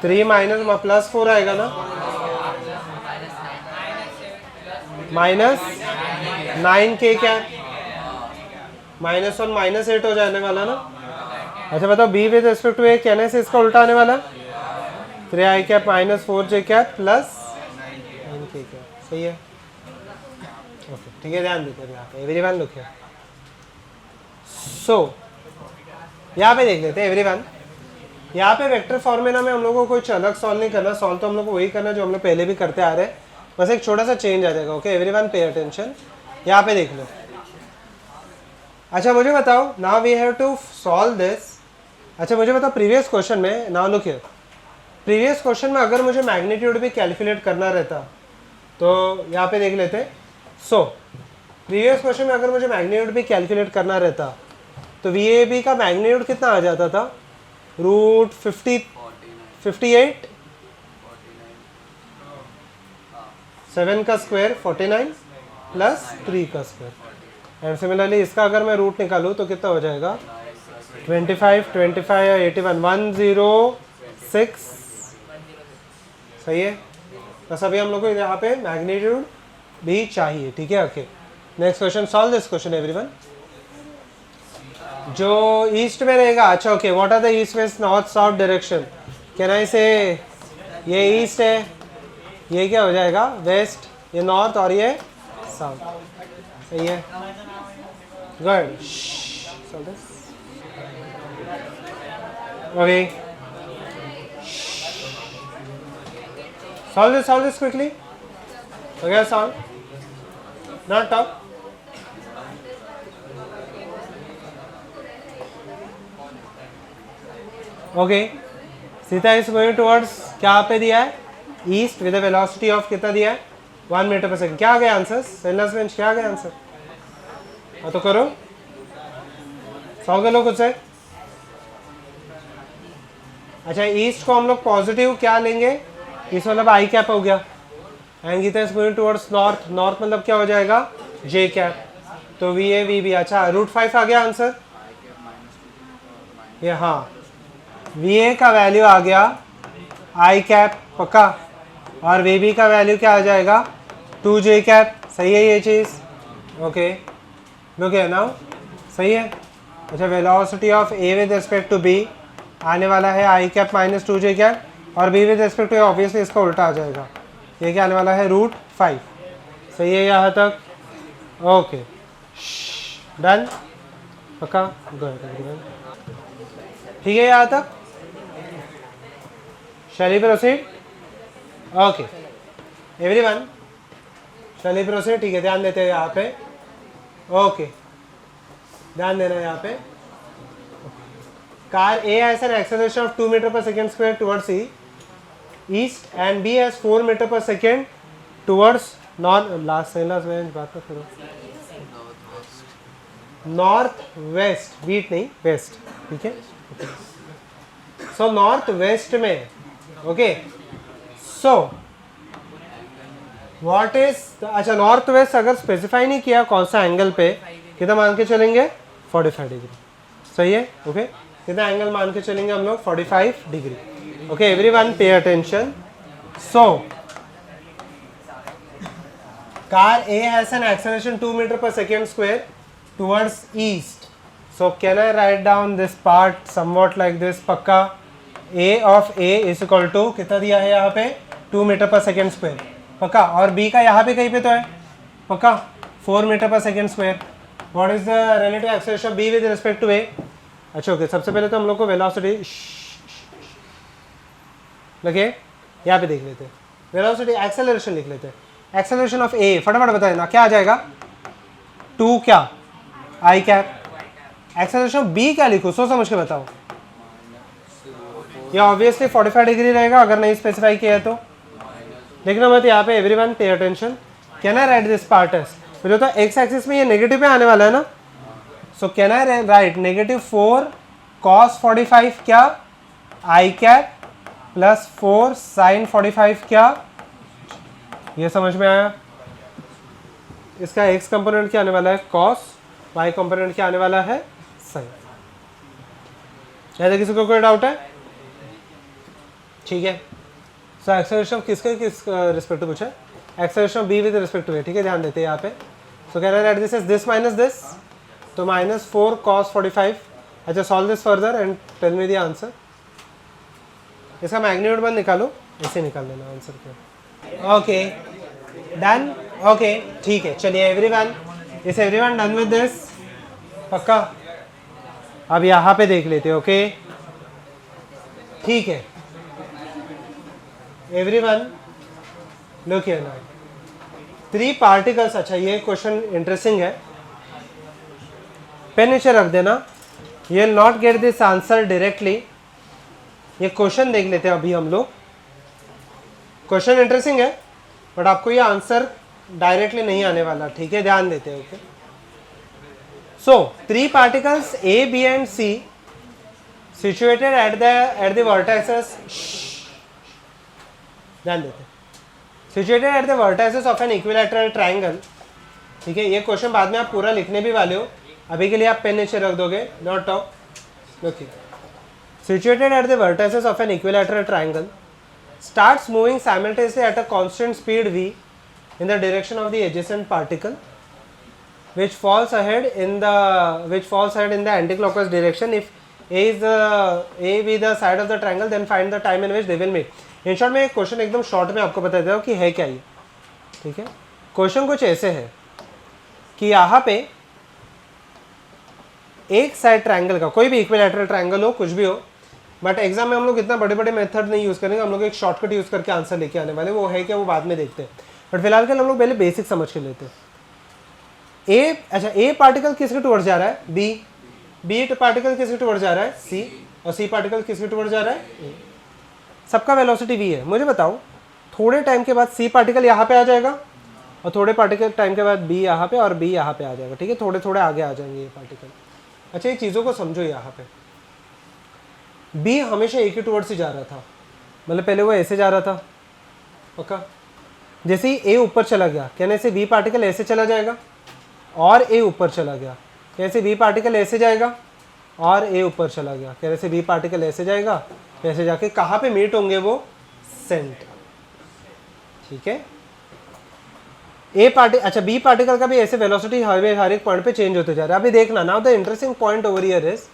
3 माइनस प्लस 4 आएगा ना, minus 9k cap minus 1 minus 8 हो जाने वाला ना. अच्छा बताओ बी विद रिस्पेक्ट टू ए कहने से इसका उल्टा आने वाला. 3i cap minus 4j cap plus 9k cap. सही है. ओके ठीक है, ध्यान देते हैं यहाँ पे. Everyone look here. सो यहाँ पे देख लेते हैं एवरीवन. यहाँ पे वेक्टर फॉर्मूला में हम लोगों को कुछ अलग सॉल्व नहीं करना. सॉल्व तो हम लोग को वही करना जो हम लोग पहले भी करते आ रहे हैं, बस एक छोटा सा चेंज आ जाएगा. Okay everyone pay attention. यहाँ पे देख लो. अच्छा मुझे बताओ, now we have to solve this. अच्छा मुझे बताओ प्रीवियस क्वेश्चन में, now look here, previous question में अगर मुझे मैग्नीट्यूड भी कैलकुलेट करना रहता तो यहाँ पे देख लेते. सो प्रीवियस क्वेश्चन में अगर मुझे मैग्नीट्यूड भी कैलकुलेट करना रहता तो VAB का मैग्नीट्यूड कितना आ जाता था? रूट 58 7 का स्क्वायर 49 प्लस 3 का स्क्वायर. एंड सिमिलरली इसका अगर मैं रूट निकालूँ तो कितना हो जाएगा? 25 और 81 106. सही है. बस अभी हम लोग को यहाँ पे मैग्नीट्यूड भी चाहिए. ठीक है. Okay next question. Solve this question everyone. जो ईस्ट में रहेगा. अच्छा okay, what are the east west north south direction? Can I say ये ईस्ट है, ये क्या हो जाएगा? वेस्ट, ये नॉर्थ और ये साउथ. सही है. Good. Okay solve this quickly. Okay, solve. Not talk. Okay Sita is going towards, क्या पे दिया है? ईस्ट विद वेलोसिटी ऑफ कितना दिया है? 1 मीटर पर सेकंड. क्या आ गया आंसर? सेलस बेंच क्या आ गया आंसर? हाँ तो करो, सॉल्व कर लो खुद से. अच्छा ईस्ट को हम लोग पॉजिटिव क्या लेंगे? इस मतलब आई कैप हो गया. And Geeta is going towards north, north मतलब क्या हो जाएगा? J cap. तो वी ए वी बी. अच्छा रूट 5 आ गया आंसर. ये हाँ वी ए का वैल्यू आ गया आई कैप पक्का, और वी बी का वैल्यू क्या आ जाएगा? 2 जे कैप. सही है ये चीज़. Okay look here now. सही है. अच्छा velocity of A with respect to B आने वाला है I cap minus 2 J cap, और B with respect to obviously इसका उल्टा आ जाएगा. ये क्या आने वाला है? रूट 5. सही है यहाँ तक. ओके डन पक्का. ठीक है यहाँ तक. Shall we proceed? Okay. Everyone, shall we proceed? ठीक है ध्यान देते हैं यहाँ पे. ओके ध्यान देना यहाँ पे. Car A has an acceleration of 2 meter per second square towards east and B has 4 meter per second towards north. Last में बात तो करो. नॉर्थ वेस्ट, बीट नहीं वेस्ट. ठीक है. सो नॉर्थ वेस्ट में. ओके सो व्हाट इज, अच्छा north west अगर स्पेसिफाई नहीं किया कौन सा एंगल पे, कितना मान के चलेंगे? 45 डिग्री. सही है. ओके कितना एंगल मान के चलेंगे हम लोग? 45 degree. Okay everyone pay attention. So car A has an acceleration 2 meter per second square towards east. So can I write down this part somewhat like this. पक्का a of a is equal to कितना दिया है यहाँ पे 2 metre per second square. पक्का. और b का यहाँ पे कहीं पे तो है. पक्का 4 meter per second square. What is the relative acceleration of b with respect to a. अच्छा ओके, सबसे पहले तो हम लोग को वेलोसिटी लगे यहाँ पे देख लेते हैं. वेलोसिटी एक्सेलरेशन लिख लेते हैं. एक्सेलरेशन ऑफ a फटाफट बता देना क्या आ जाएगा. 2 क्या i cap. Acceleration of b क्या लिखूँ, सोच समझ के बताओ. ये ऑब्वियसली 45 डिग्री रहेगा अगर नहीं स्पेसिफाई किया है तो. देखना मत यहाँ पे everyone pay attention. Can I write this part S. मुझे तो एक्स एक्सिस में ये नेगेटिव पे आने वाला है ना. सो कैन आई राइट -4 cos 45 क्या आई कैप प्लस 4 sin 45 क्या. ये समझ में आया. इसका एक्स कंपोनेंट क्या आने वाला है cos, वाई कंपोनेंट क्या आने वाला है sin. ऐसा किसी को कोई डाउट है. ठीक है. सो एक्सेलरेशन किसके किस रिस्पेक्ट टू पूछा. Acceleration of B with respect to A. ठीक है, ध्यान देते हैं यहाँ पे. So can I write this as this minus this. तो -4 cos 45. अच्छा, solve this further and tell me the answer. इसका मैग्नीट्यूड बंद निकालो, ऐसे निकाल लेना आंसर को. Okay done. ओके ठीक है, चलिए everyone. Is everyone done with this. पक्का. अब यहाँ पे देख लेते हैं. ओके ठीक है everyone, look here now. 3 particles. अच्छा ये क्वेश्चन इंटरेस्टिंग है. पेन नीचे रख देना. You will not get this answer directly. ये क्वेश्चन देख लेते हैं अभी हम लोग. क्वेश्चन इंटरेस्टिंग है बट आपको ये आंसर डायरेक्टली नहीं आने वाला. ठीक है, ध्यान देते हैं. Okay. So 3 particles A B and C situated at the vertexes. ध्यान देते हैं. Situated at the vertexes of an equilateral triangle. ठीक है, ये क्वेश्चन बाद में आप पूरा लिखने भी वाले हो. अभी के लिए आप पेन नीचे रख दोगे. Not talk. Okay. Situated at the vertexes of an equilateral triangle starts moving simultaneously at a constant speed v in the direction of the adjacent particle which falls ahead in the anticlockwise direction. If a be the side of the triangle, then find the time in which they will meet. In short में question एकदम short में आपको बता देता हूँ कि है क्या ये. ठीक है, क्वेश्चन कुछ ऐसे है कि यहाँ पे एक साइड ट्रायंगल का, कोई भी इक्विलैटरल ट्रायंगल हो, कुछ भी हो, बट एग्जाम में हम लोग इतना बड़े बड़े मेथड नहीं यूज़ करेंगे. हम लोग एक शॉर्टकट यूज़ करके आंसर लेके आने वाले. वो है क्या वो बाद में देखते हैं. बट फिलहाल के हम लोग पहले बेसिक समझ के लेते हैं. ए पार्टिकल किसके टुवर्ड्स जा रहा है बी पार्टिकल किसके टुवर्ड्स जा रहा है सी, और सी पार्टिकल किसके टुवर्ड्स जा रहा है ए. सबका वेलोसिटी v है. मुझे बताओ थोड़े टाइम के बाद सी पार्टिकल यहाँ पे आ जाएगा और थोड़े पार्टिकल टाइम के बाद बी यहाँ पे और बी यहाँ पे आ जाएगा. ठीक है, थोड़े थोड़े आगे आ जाएंगे ये पार्टिकल. अच्छा, ये चीज़ों को समझो. यहाँ पे बी हमेशा एक ही टुवर्ड्स ही जा रहा था. मतलब पहले वो ऐसे जा रहा था. पक्का. जैसे ही ए ऊपर चला गया, कहने से बी पार्टिकल ऐसे चला जाएगा और ए ऊपर चला गया. कैसे बी पार्टिकल ऐसे जाएगा और ए ऊपर चला गया. कहने से बी पार्टिकल ऐसे जाएगा, ऐसे जाके कहाँ पे मीट होंगे वो सेंटर. ठीक है. अच्छा बी पार्टिकल का भी ऐसे वेलोसिटी हर एक पॉइंट पे चेंज होते जा रहा है. अभी देखना. Now the interesting point over here is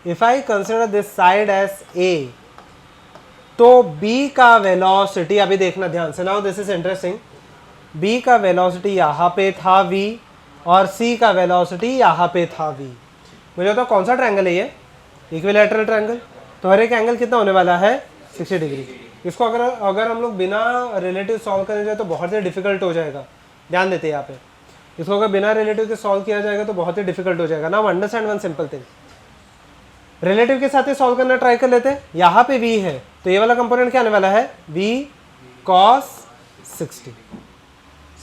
if I consider this side as A, तो b का वेलोसिटी, अभी देखना ध्यान से. Now this is interesting. b का वेलोसिटी यहाँ पे था v और c का वेलोसिटी यहाँ पे था v. मुझे तो कौन सा ट्रायंगल है ये, इक्विलैटरल ट्रायंगल. तो हर एक एंगल कितना होने वाला है 60 डिग्री. इसको अगर हम लोग बिना रिलेटिव सॉल्व करने जाए तो बहुत ही डिफिकल्ट हो जाएगा. ध्यान देते हैं यहाँ पे. इसको अगर बिना रिलेटिव के सॉल्व किया जाएगा तो बहुत ही डिफिकल्ट हो जाएगा. Now understand one simple thing. Relative के साथ ही सॉल्व करना ट्राई कर लेते हैं. यहाँ पे v है तो ये वाला कंपोनेंट क्या आने वाला है v cos 60.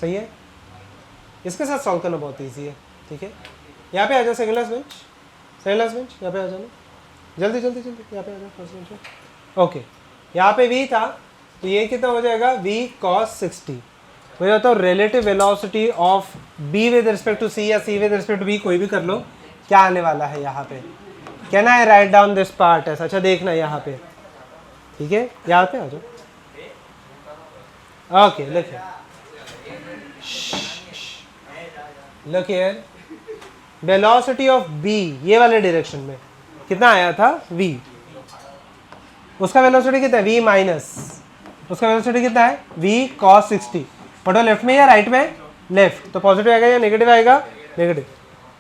सही है. इसके साथ सॉल्व करना बहुत ईजी है. ठीक है, यहाँ पे आ जाओ. सेकंड क्लास बेंच, यहाँ पे आ जाना. जल्दी यहाँ पे आ जाओ फर्स्ट बेंच पे. ओके, यहाँ पे v था तो ये कितना हो जाएगा v cos 60. हो जाता है relative velocity of b with respect to c या c with respect to b, कोई भी कर लो. क्या आने वाला है यहाँ पे. Can I write down this part as. अच्छा देखना यहाँ पे. ठीक है, यहाँ पे आ जाओ. Okay look here. Velocity of B ये वाले डायरेक्शन में कितना आया था v, उसका वेलोसिटी कितना है v माइनस, उसका वेलोसिटी कितना है v cos 60, बट वो लेफ्ट में या राइट में, लेफ्ट, तो पॉजिटिव आएगा या नेगेटिव आएगा, नेगेटिव।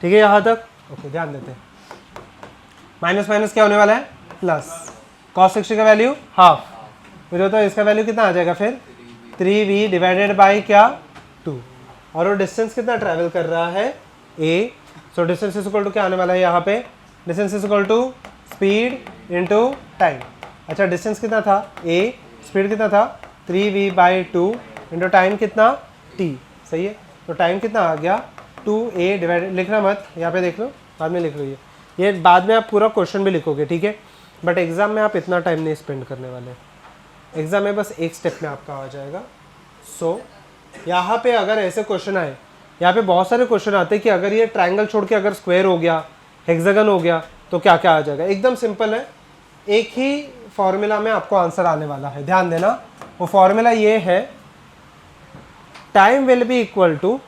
ठीक है यहाँ तक, ओके ध्यान देते हैं। माइनस माइनस क्या होने वाला है, प्लस, cos 60 का वैल्यू हाफ, मुझे तो इसका वैल्यू कितना आ जाएगा फिर 3v डिवाइडेड बाई क्या 2, और वो डिस्टेंस कितना ट्रैवल कर रहा है a, so distance is equal to क्या आने वाला है यहाँ पे, distance is equal to speed into time. अच्छा डिस्टेंस कितना था a, स्पीड कितना था 3v/2 इंटू टाइम कितना t, सही है। तो टाइम कितना आ गया 2a डिवाइडेड, लिखना मत यहाँ पे देख लो, बाद में लिख लो, ये बाद में आप पूरा क्वेश्चन भी लिखोगे, ठीक है, बट एग्जाम में आप इतना टाइम नहीं स्पेंड करने वाले, एग्जाम में बस एक स्टेप में आपका आ जाएगा। सो यहाँ पे अगर ऐसे क्वेश्चन आए, यहाँ पे बहुत सारे क्वेश्चन आते हैं कि अगर ये ट्रायंगल छोड़ के अगर स्क्वायर हो गया, हेक्सागन हो गया, तो क्या क्या आ जाएगा। एकदम सिंपल है, एक ही फॉर्मूला में आपको आंसर आने वाला है, ध्यान देना। वो फॉर्मूला ये है, time will be equal to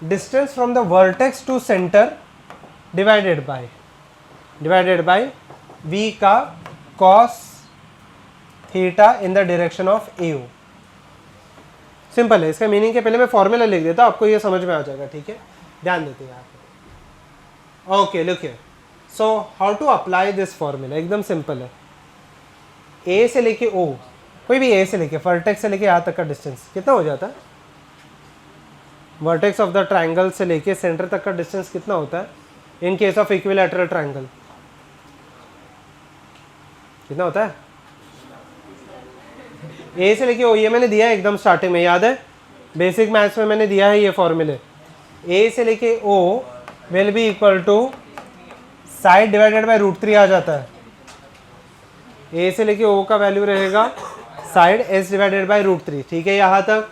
distance from the vertex to centre divided by v का cos theta in the direction of AO। Simple है, इसका मीनिंग के पहले मैं फॉर्मूला लिख देता हूं, आपको ये समझ में आ जाएगा, ठीक है, ध्यान देते हैं यहाँ पे। Okay look here, so how to apply this formula, एकदम सिंपल है। A से लेके O, कोई भी A से लेके वर्टेक्स से लेके यहाँ तक का डिस्टेंस कितना हो जाता है, वर्टेक्स ऑफ द ट्राइंगल से लेके सेंटर तक का डिस्टेंस कितना होता है in case of equilateral triangle, कितना होता है ए से लेके ओ, ये मैंने दिया है एकदम स्टार्टिंग में, याद है बेसिक मैथ्स में मैंने दिया है ये फॉर्मूले। ए से लेके O will be equal to side divided by √3 आ जाता है। ए से लेके ओ का वैल्यू रहेगा साइड एस डिवाइडेड बाय √3, ठीक है यहाँ तक।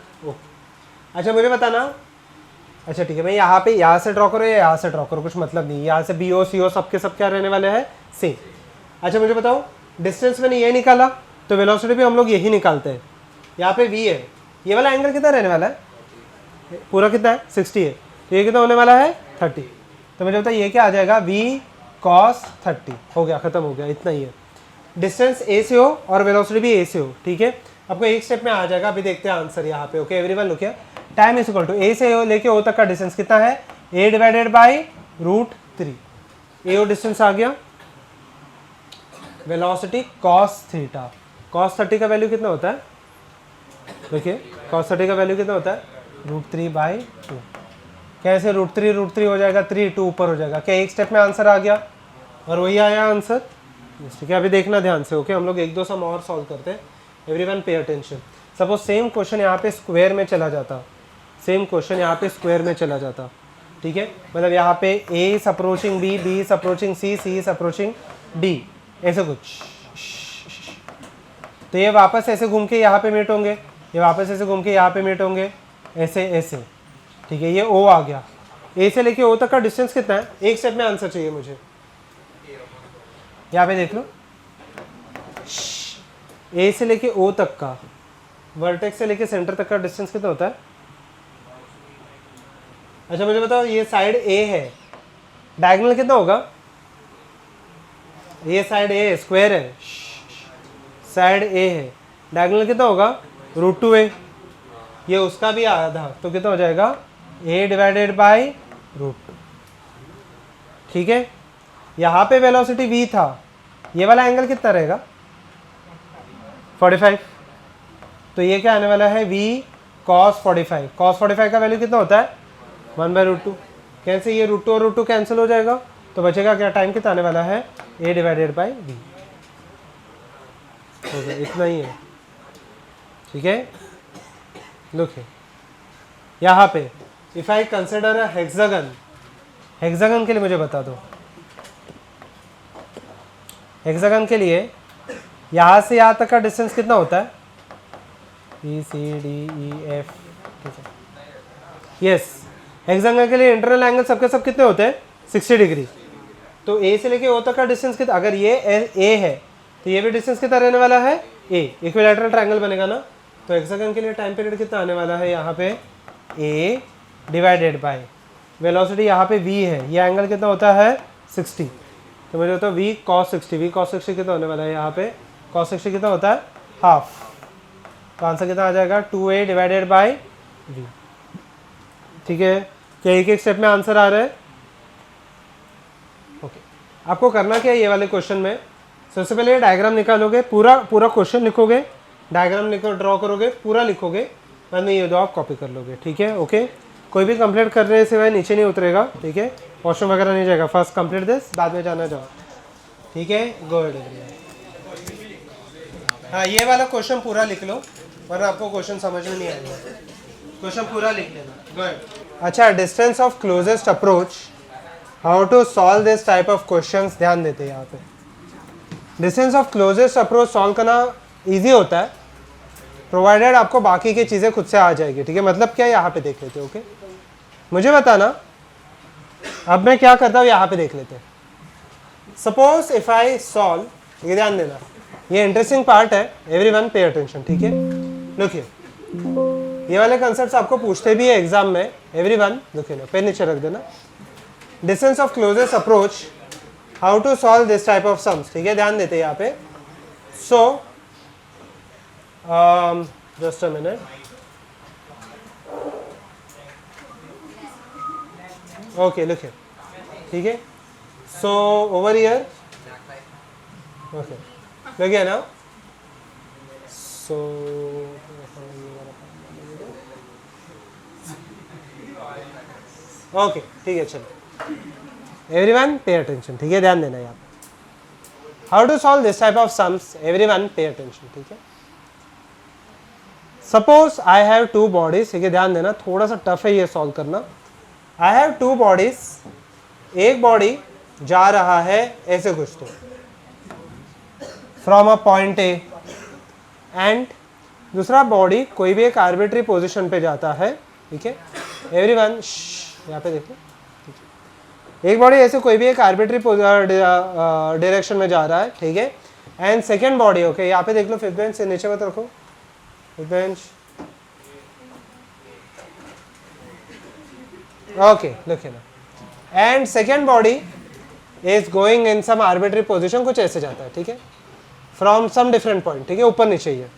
अच्छा मुझे बताना, अच्छा ठीक है, मैं यहाँ पे यहाँ से ड्रॉ करो या यहाँ से ड्रॉ करो, कुछ मतलब नहीं, यहाँ से बी ओ सी ओ सबके सब क्या रहने वाले हैं सेम। अच्छा मुझे बताओ, डिस्टेंस मैंने ये निकाला तो वेलोसिटी भी हम लोग यही निकालते हैं। यहाँ पे v है, ये वाला एंगल कितना रहने वाला है, पूरा कितना है 60 है, तो ये कितना होने वाला है 30, तो मुझे बताओ ये क्या आ जाएगा v cos 30, हो गया, खत्म हो गया, इतना ही है। डिस्टेंस a से हो और वेलोसिटी भी a से हो, ठीक है, आपको एक स्टेप में आ जाएगा। अभी देखते हैं आंसर यहाँ पे। Okay everyone look here, time is equal to a से लेके o तक का डिस्टेंस कितना है, a divided by √3, a distance आ गया, वेलोसिटी cos थीटा, cos 30 का वैल्यू कितना होता है, देखिए cos 30 का वैल्यू कितना होता है √3/2, कैसे √3 हो जाएगा, 3 2 ऊपर हो जाएगा, क्या एक स्टेप में आंसर आ गया, और वही आया आंसर। ठीक है, अभी देखना ध्यान से। ओके हम लोग एक दो सम और सॉल्व करते हैं, everyone pay attention. Suppose same question यहाँ पे स्क्वायर में चला जाता, सेम क्वेश्चन यहाँ पे स्क्वायर में चला जाता, ठीक है, मतलब यहाँ पे a is approaching b, b is approaching c, c is approaching d, ऐसे कुछ, तो ये वापस ऐसे घूम के यहाँ पे मीट होंगे, ये वापस ऐसे घूम के यहाँ पे मीट होंगे, ऐसे ऐसे, ठीक है, ये O आ गया। A से लेके O तक का डिस्टेंस कितना है, एक स्टेप में आंसर चाहिए मुझे, यहाँ पे देख लो, A से लेके O तक का, वर्टेक्स से लेके सेंटर तक का डिस्टेंस कितना होता है। अच्छा मुझे बताओ, ये साइड A है, डायगोनल कितना होगा, ये साइड A है, स्क्वायर है, साइड A है, डायगोनल कितना होगा √2a, ये उसका भी आधा, तो कितना हो जाएगा a डिवाइडेड बाई √2, ठीक है। यहाँ पे वेलोसिटी v था, ये वाला एंगल कितना रहेगा 45, तो ये क्या आने वाला है v cos 45, cos 45 का वैल्यू कितना होता है 1/√2, कैसे ये √2 और √2 कैंसिल हो जाएगा, तो बचेगा क्या, टाइम कितना आने वाला है a डिवाइडेड बाई v, हो गया, इतना ही है, ठीक है। लुक है यहाँ पे, if I consider a hexagon, hexagon के लिए मुझे बता दो, हेक्सागन के लिए यहाँ से यहाँ तक का डिस्टेंस कितना होता है, E C D E F, ठीक है, यस, हेक्सागन के लिए इंटरनल एंगल सबके सब कितने होते हैं 60 डिग्री, तो A से लेके O तक का डिस्टेंस कितना, अगर ये A है तो ये भी डिस्टेंस कितना रहने वाला है A, इक्विलैटरल ट्रायंगल बनेगा ना, तो हेक्सागन के लिए टाइम पीरियड कितना आने वाला है यहाँ पे A डिवाइडेड बाय वेलोसिटी यहाँ पे v है, ये एंगल कितना होता है 60, तो मुझे होता है v cos 60, v cos 60 कितना होने वाला है यहाँ पे, cos 60 कितना होता है हाफ, तो आंसर कितना आ जाएगा 2a डिवाइडेड बाई v। ठीक है, क्या एक एक स्टेप में आंसर आ रहा है? ओके, आपको करना क्या है ये वाले क्वेश्चन में, सबसे पहले डायग्राम निकालोगे, पूरा क्वेश्चन लिखोगे, डायग्राम ड्रॉ करोगे, पूरा लिखोगे, बाद में ये दो आप कॉपी कर लोगे। ठीक है, ओके, कोई भी कंप्लीट करने से वह नीचे नहीं उतरेगा। ठीक है, वॉशरूम वगैरह नहीं जाएगा, फर्स्ट कंप्लीट दिस, बाद में जाना जाओ। ठीक है, गो अहेड। हाँ, ये वाला क्वेश्चन पूरा लिख लो, वरना आपको क्वेश्चन समझ में नहीं आएगा, क्वेश्चन पूरा लिख लेना। Go ahead. अच्छा, distance of closest approach, how to solve this type of questions, ध्यान देते हैं यहाँ पे। Distance of closest approach solve करना ईजी होता है, प्रोवाइडेड आपको बाकी की चीज़ें खुद से आ जाएगी। ठीक है, मतलब क्या, यहाँ पे देख लेते हो। ओके, मुझे बताना अब मैं क्या करता हूँ, यहाँ पे देख लेते हैं। सपोज इफ आई सॉल्व, ये ध्यान देना, ये इंटरेस्टिंग पार्ट है, एवरीवन पे अटेंशन। ठीक है, लुकिए, ये वाले कंसेप्ट्स आपको पूछते भी है एग्जाम में, एवरीवन लुकिए ना, पेन नीचे रख देना। Distance of closest approach, how to solve this type of sums. ठीक है, ध्यान देते हैं यहाँ पे। So just a minute, okay लुकिए, ठीक है, सो ओवर हियर, ओके लगे ना, सो ओके ठीक है, चलो एवरीवन पे अटेंशन। ठीक है, ध्यान देना यहाँ पे, how to solve this type of sums, everyone pay attention. ठीक है, suppose I have two bodies, ठीक है, ध्यान देना, थोड़ा सा टफ है ये सॉल्व करना। आई हैव टू बॉडीज, एक बॉडी जा रहा है ऐसे कुछ तो from a point A, and दूसरा बॉडी कोई भी एक आर्बिट्री पोजीशन पे जाता है। ठीक है, एवरीवन यहाँ पे देखो, एक बॉडी ऐसे कोई भी एक आर्बिट्री डायरेक्शन में जा रहा है। ठीक है, एंड सेकेंड बॉडी, ओके यहाँ पे देख लो, फिफ्थ बेंच से नीचे मत रखो, फिफ्थ बेंच, ओके लुक ना, and second body is going in some arbitrary position, कुछ ऐसे जाता है। ठीक है, फ्रॉम सम डिफरेंट पॉइंट। ठीक है, ऊपर नीचे ही है।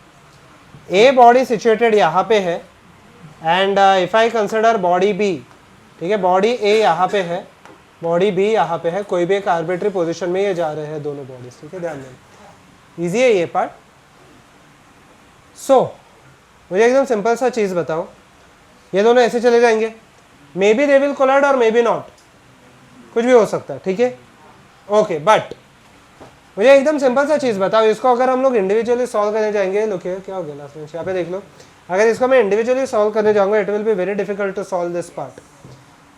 ए बॉडी सिचुएटेड यहाँ पे है, and if I consider body B, ठीक है, बॉडी ए यहाँ पे है, बॉडी बी यहाँ पे है, कोई भी एक आर्बिट्री पोजीशन में ये जा रहे हैं दोनों बॉडीज। ठीक है, ध्यान देना, इजी है ये पार्ट। सो मुझे एकदम सिंपल सा चीज़ बताओ, ये दोनों ऐसे चले जाएंगे, maybe they will collide और मे बी नॉट, कुछ भी हो सकता है। ठीक है, ओके, बट मुझे एकदम सिंपल सा चीज़ बताओ, इसको अगर हम लोग इंडिविजुअली सॉल्व करने जाएंगे, लुकिए क्या हो गया लास्ट में, यहाँ पे देख लो, अगर इसको मैं इंडिविजुअली सॉल्व करने जाऊँगा, it will be very difficult to solve this part.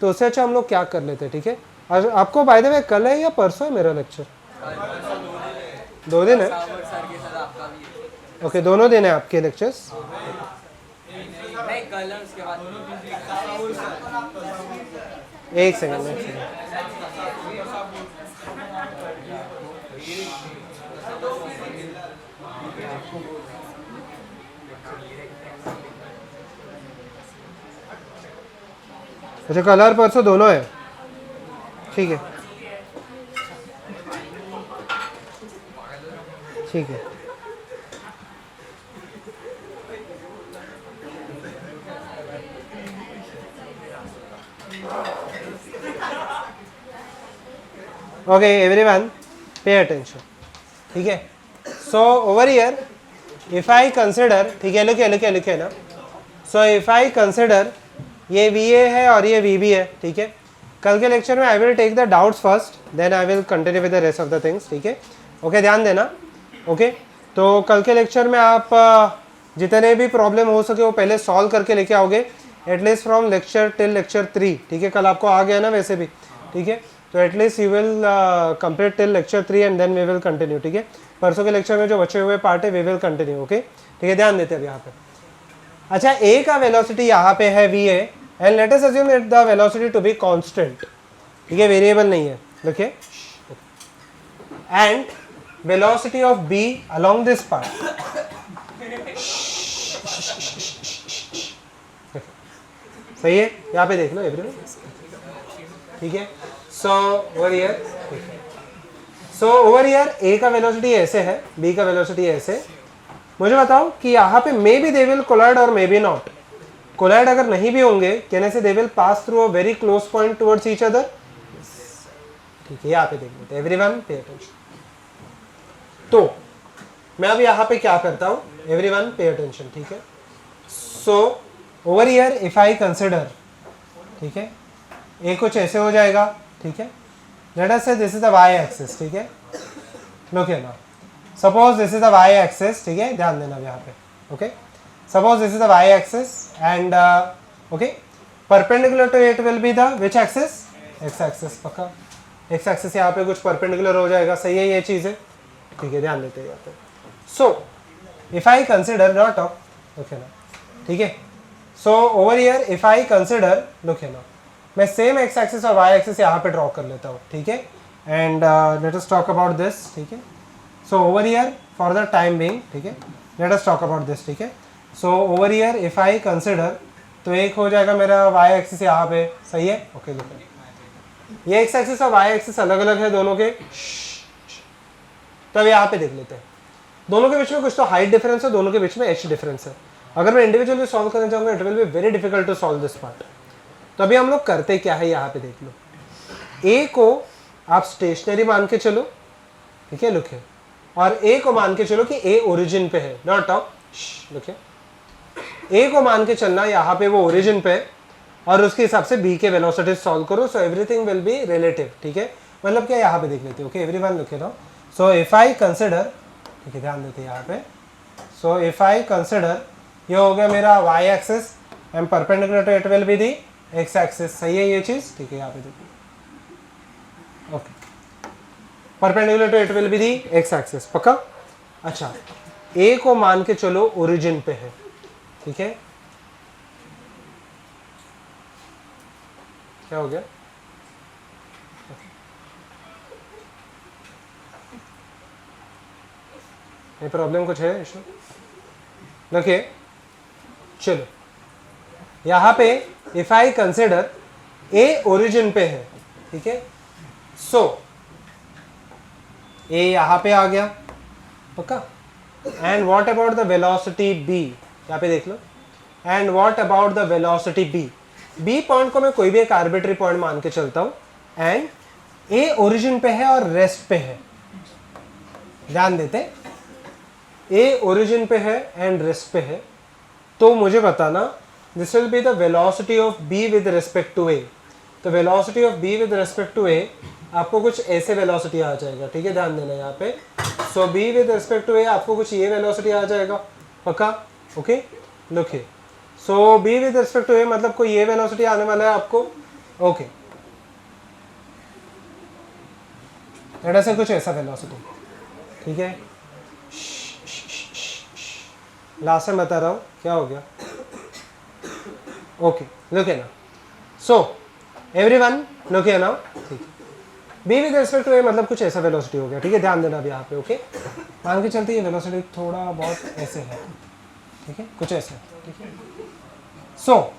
तो उससे अच्छा हम लोग क्या कर लेते हैं। ठीक है, आपको बाय द वे कल है या परसों है मेरा लेक्चर? 2 दिन है, ओके, दोनों दिन है आपके लेक्चर्स। एक सेकंड, अच्छा कल और परसों दोनों है, ठीक है, ठीक है, ओके एवरीवन पे अटेंशन। ठीक है, so over here if I consider, ठीक है, लिखे ना, सो इफ आई कंसिडर ये VA है और ये VB है। ठीक है, कल के लेक्चर में I will take the doubts first, then I will continue with the rest of the things. ठीक है, ओके, ध्यान देना। ओके, तो कल के लेक्चर में आप जितने भी प्रॉब्लम हो सके वो पहले सॉल्व करके लेके आओगे, at least from lecture till lecture 3। ठीक है, कल आपको आ गया ना वैसे भी। ठीक है, तो at least you will complete till lecture 3 and then we will continue. ठीक है, परसों के लेक्चर में जो बचे हुए पार्ट है वी विल कंटिन्यू। ओके, ठीक है, ध्यान देते हैं अब यहाँ पे। अच्छा, ए का वेलोसिटी यहाँ पे है VA, and let us assume that the velocity to be constant. ठीक है, वेरिएबल नहीं है, देखिए, and velocity of B along this part, सही है, यहाँ पे देख लो एवरीवन, ठीक है। So over here, so over here A का वेलोसिटी ऐसे है, बी का वेलोसिटी ऐसे। मुझे बताओ कि यहाँ पे maybe they will collide और मे बी नॉट। कोलाइड अगर नहीं भी होंगे, कहने से they will pass through a very close point towards each other. ठीक है, यहाँ पे देख लेते हैं, एवरीवन पे अटेंशन। तो मैं अब यहाँ पे क्या करता हूँ, एवरीवन पे अटेंशन, ठीक है। So over here if I consider, ठीक है, ए कुछ ऐसे हो जाएगा, ठीक है। Let us say this is the Y axis, ठीक है। Look here now, suppose this is the Y axis, ठीक है, ध्यान देना यहाँ पे, okay. Suppose this is the Y axis and okay, perpendicular to it will be the which axis, X axis. पक्का X axis यहाँ पे कुछ परपेंडिकुलर हो जाएगा, सही है ये चीज़ है, ठीक है, ध्यान देते हैं यहाँ पे। सो if I consider not of, okay ना, ठीक है। So over here if I consider, look here now, मैं सेम एक्स एक्सिस और वाई एक्सिस यहाँ पे ड्रॉ कर लेता हूँ, ठीक है। And let us talk about this, ठीक है। So over here for the time being, ठीक है, let us talk about this, ठीक है। So over here if I consider, तो एक हो जाएगा मेरा वाई एक्सिस यहाँ पे, सही है, ओके। लुक, ये एक्स एक्सिस और वाई एक्सिस अलग अलग है दोनों के, तब यहाँ पे देख लेते हैं। दोनों के बीच में कुछ तो हाइट डिफरेंस है, दोनों के बीच में एच डिफरेंस है। अगर मैं इंडिविजुअली सॉल्व करना चाहूँगा, it will be very difficult to solve this part. तो अभी हम लोग करते क्या है, यहाँ पे देख लो। ए को आप स्टेशनरी मान के चलो, ठीक है, लुक है, और ए को मान के चलो कि ए ओरिजिन पे है, नॉट ऑफ, लुक है। ए को मान के चलना यहाँ पे वो ओरिजिन पे है, और उसके हिसाब से बी के वेलोसिटी सॉल्व करो। So everything will be relative, ठीक है। मतलब क्या, यहाँ पे देख लेते हो, ओके, एवरीवन लुक है ना। सो इफ आई कंसिडर, ठीक है, ध्यान देते हैं यहाँ पे। सो इफ आई कंसिडर, ये हो गया मेरा Y axis and perpendicular to it will be the X axis, सही है ये चीज़, ठीक है, यहाँ पे देखिए, okay, perpendicular to it will be the X axis, पक्का। अच्छा, ए को मान के चलो ओरिजिन पे है, ठीक है, क्या हो गया, ये प्रॉब्लम कुछ है इशू, देखिए, चलो यहाँ पे if I consider a origin पे है, ठीक है। सो ए यहाँ पे आ गया, पक्का। And what about the velocity B, यहाँ पे देख लो, and what about the velocity B. B point को मैं कोई भी एक आर्बिट्री पॉइंट मान के चलता हूँ, एंड ए ओरिजिन पे है और रेस्ट पे है, ध्यान देते, ए ओरिजिन पे है एंड रेस्ट पे है। तो मुझे बताना, this will be the velocity of B with respect to A. तो velocity of B with respect to A, आपको कुछ ऐसे वेलोसिटी आ जाएगा, ठीक है, ध्यान देना यहाँ पे। So B with respect to A आपको कुछ ये वेलोसिटी आ जाएगा, पक्का, okay, look here. So B with respect to A मतलब कोई ये वेलोसिटी आने वाला है आपको, ओके, ऐसा कुछ ऐसा वेलोसिटी, ठीक है। लास्ट में बता रहा हूँ क्या हो गया, ओके, लुक है ना। सो एवरीवन लुक है ना, ठीक है। B with respect to A मतलब कुछ ऐसा वेलोसिटी हो गया, ठीक है, ध्यान देना अभी यहाँ पे, ओके। मान के चलते ये वेलोसिटी थोड़ा बहुत ऐसे है, ठीक है, कुछ ऐसे, ठीक है। So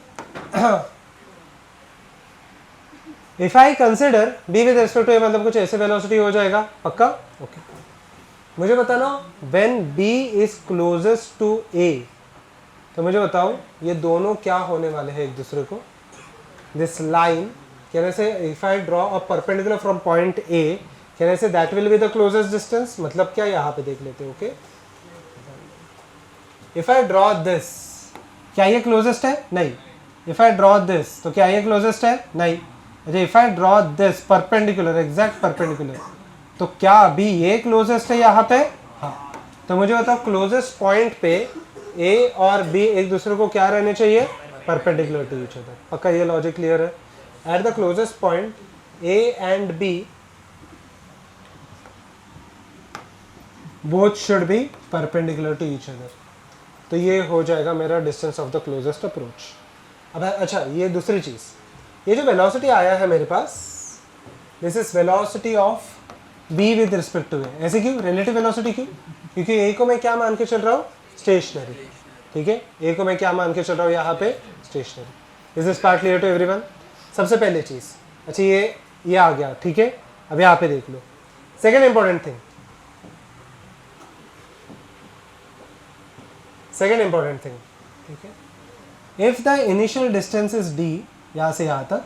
if I consider B with respect to A मतलब कुछ ऐसे वेलोसिटी हो जाएगा, पक्का, ओके। मुझे बताना when B is closest to A, तो मुझे बताओ ये दोनों क्या होने वाले हैं एक दूसरे को। दिस लाइन, कहने से if I draw a perpendicular from point A, कहने से that will be the closest distance, मतलब क्या, यहाँ पे देख लेते हैं, okay. If I draw this, क्या ये क्लोजेस्ट है, नहीं। इफ आई ड्रॉ दिस, तो क्या ये क्लोजेस्ट है, नहीं। अच्छा, if I draw this perpendicular, exact perpendicular, तो क्या अभी ये क्लोजेस्ट है यहाँ पे, हाँ। तो मुझे बताओ क्लोजेस्ट पॉइंट पे ए और बी एक दूसरे को क्या रहने चाहिए, परपेंडिकुलर टू ईच अदर, पक्का, ये लॉजिक क्लियर है। At the closest point A and B both should be perpendicular to each other, तो ये हो जाएगा मेरा distance of the closest approach. अब अच्छा, ये दूसरी चीज़, ये जो वेलोसिटी आया है मेरे पास, this is velocity of B with respect to A. ऐसे क्यों, रिलेटिव वेलोसिटी क्यों, क्योंकि ए को मैं क्या मान के चल रहा हूँ, स्टेशनरी, ठीक है, ए को मैं क्या मान के चल रहा हूँ यहाँ पे, stationary. This is part clear to everyone. सबसे पहले चीज़, अच्छा ये आ गया, ठीक है। अब यहाँ पे देख लो second important thing, second important thing, ठीक है। If the initial distance is D, यहाँ से यहाँ तक,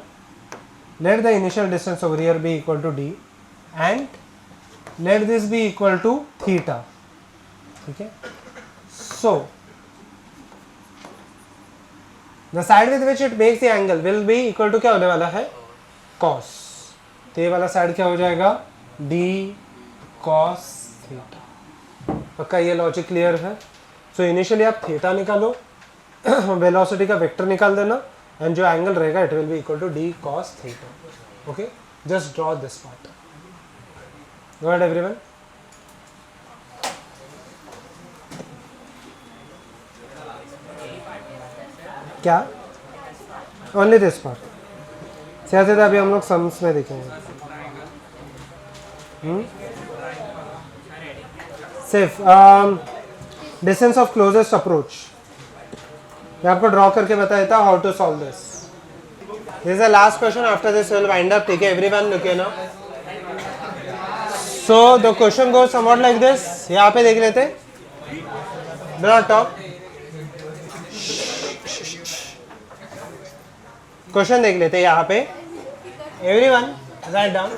let the initial distance over here be equal to d and let this be equal to theta, ठीक है। so the side with which it makes the angle will be equal to क्या होने वाला है, cos, तो ये वाला side क्या हो जाएगा, d cos theta। पक्का ये लॉजिक क्लियर है। सो इनिशियली आप थीटा निकालो, वेलोसिटी का वेक्टर निकाल देना, एंड जो एंगल रहेगा it will be equal to D cos theta. Okay, just draw this part. Go ahead everyone. क्या ओनली दिस पार्ट से आते थे, अभी हम लोग सम्स में देखेंगे। सिर्फ डिस्टेंस ऑफ क्लोजेस्ट अप्रोच मैं आपको ड्रॉ करके बता देता हूँ how to solve this. This is the last question, after this will wind up, ठीक है। एवरीवन लुक ना। So the question goes somewhat like this, यहाँ पे देख लेते, डू नॉट टॉक। क्वेश्चन देख लेते यहाँ पे। Everyone write down,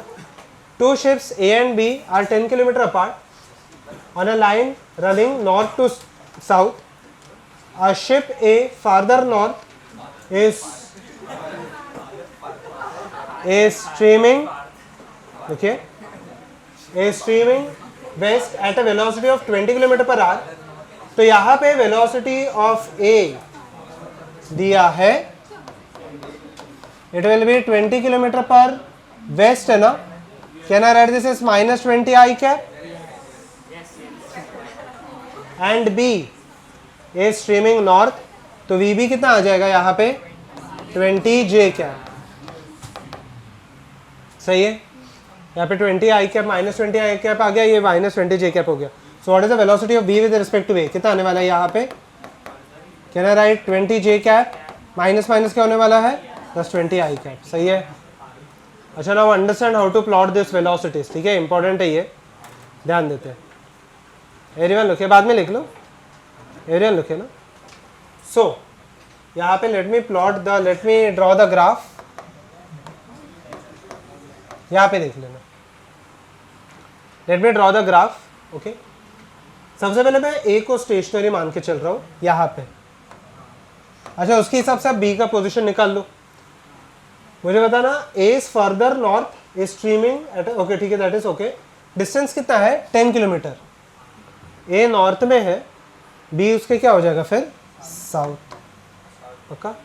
two ships A and B are 10 kilometre apart on a line running north to south. A ship A farther north is streaming, okay, is streaming west at a velocity of 20 kilometre per hour. तो यहाँ पे velocity of A दिया है, it will be 20 kilometre पर waste है ना। Can I write this is -20 I cap and B is streaming north, तो VB कितना आ जाएगा यहाँ पे 20 J कैप, सही है। यहाँ पे 20 I कैप -20 I कैप आ गया, ये -20 J कैप हो गया। So what is the velocity of B with respect to A, कितना आने वाला है यहाँ पे, can I write 20 J cap minus minus क्या होने वाला है +20 I कैप, सही है। अच्छा now understand how to plot this velocities, ठीक है, इंपॉर्टेंट है ये, ध्यान देते हैं। एवरीवन लिखे, बाद में लिख लो, एवरीवन लिखे ना। सो यहाँ पे let me draw the graph, यहाँ पे देख लेना, let me draw the graph, okay. सबसे पहले मैं ए को स्टेशनरी मान के चल रहा हूँ यहाँ पे। अच्छा उसके हिसाब से आप बी का पोजीशन निकाल लो, मुझे बताना। A is further north is streaming at, okay ठीक है, दैट इज ओके। डिस्टेंस कितना है 10 किलोमीटर, ए नॉर्थ में है, बी उसके क्या हो जाएगा फिर साउथ, पक्का।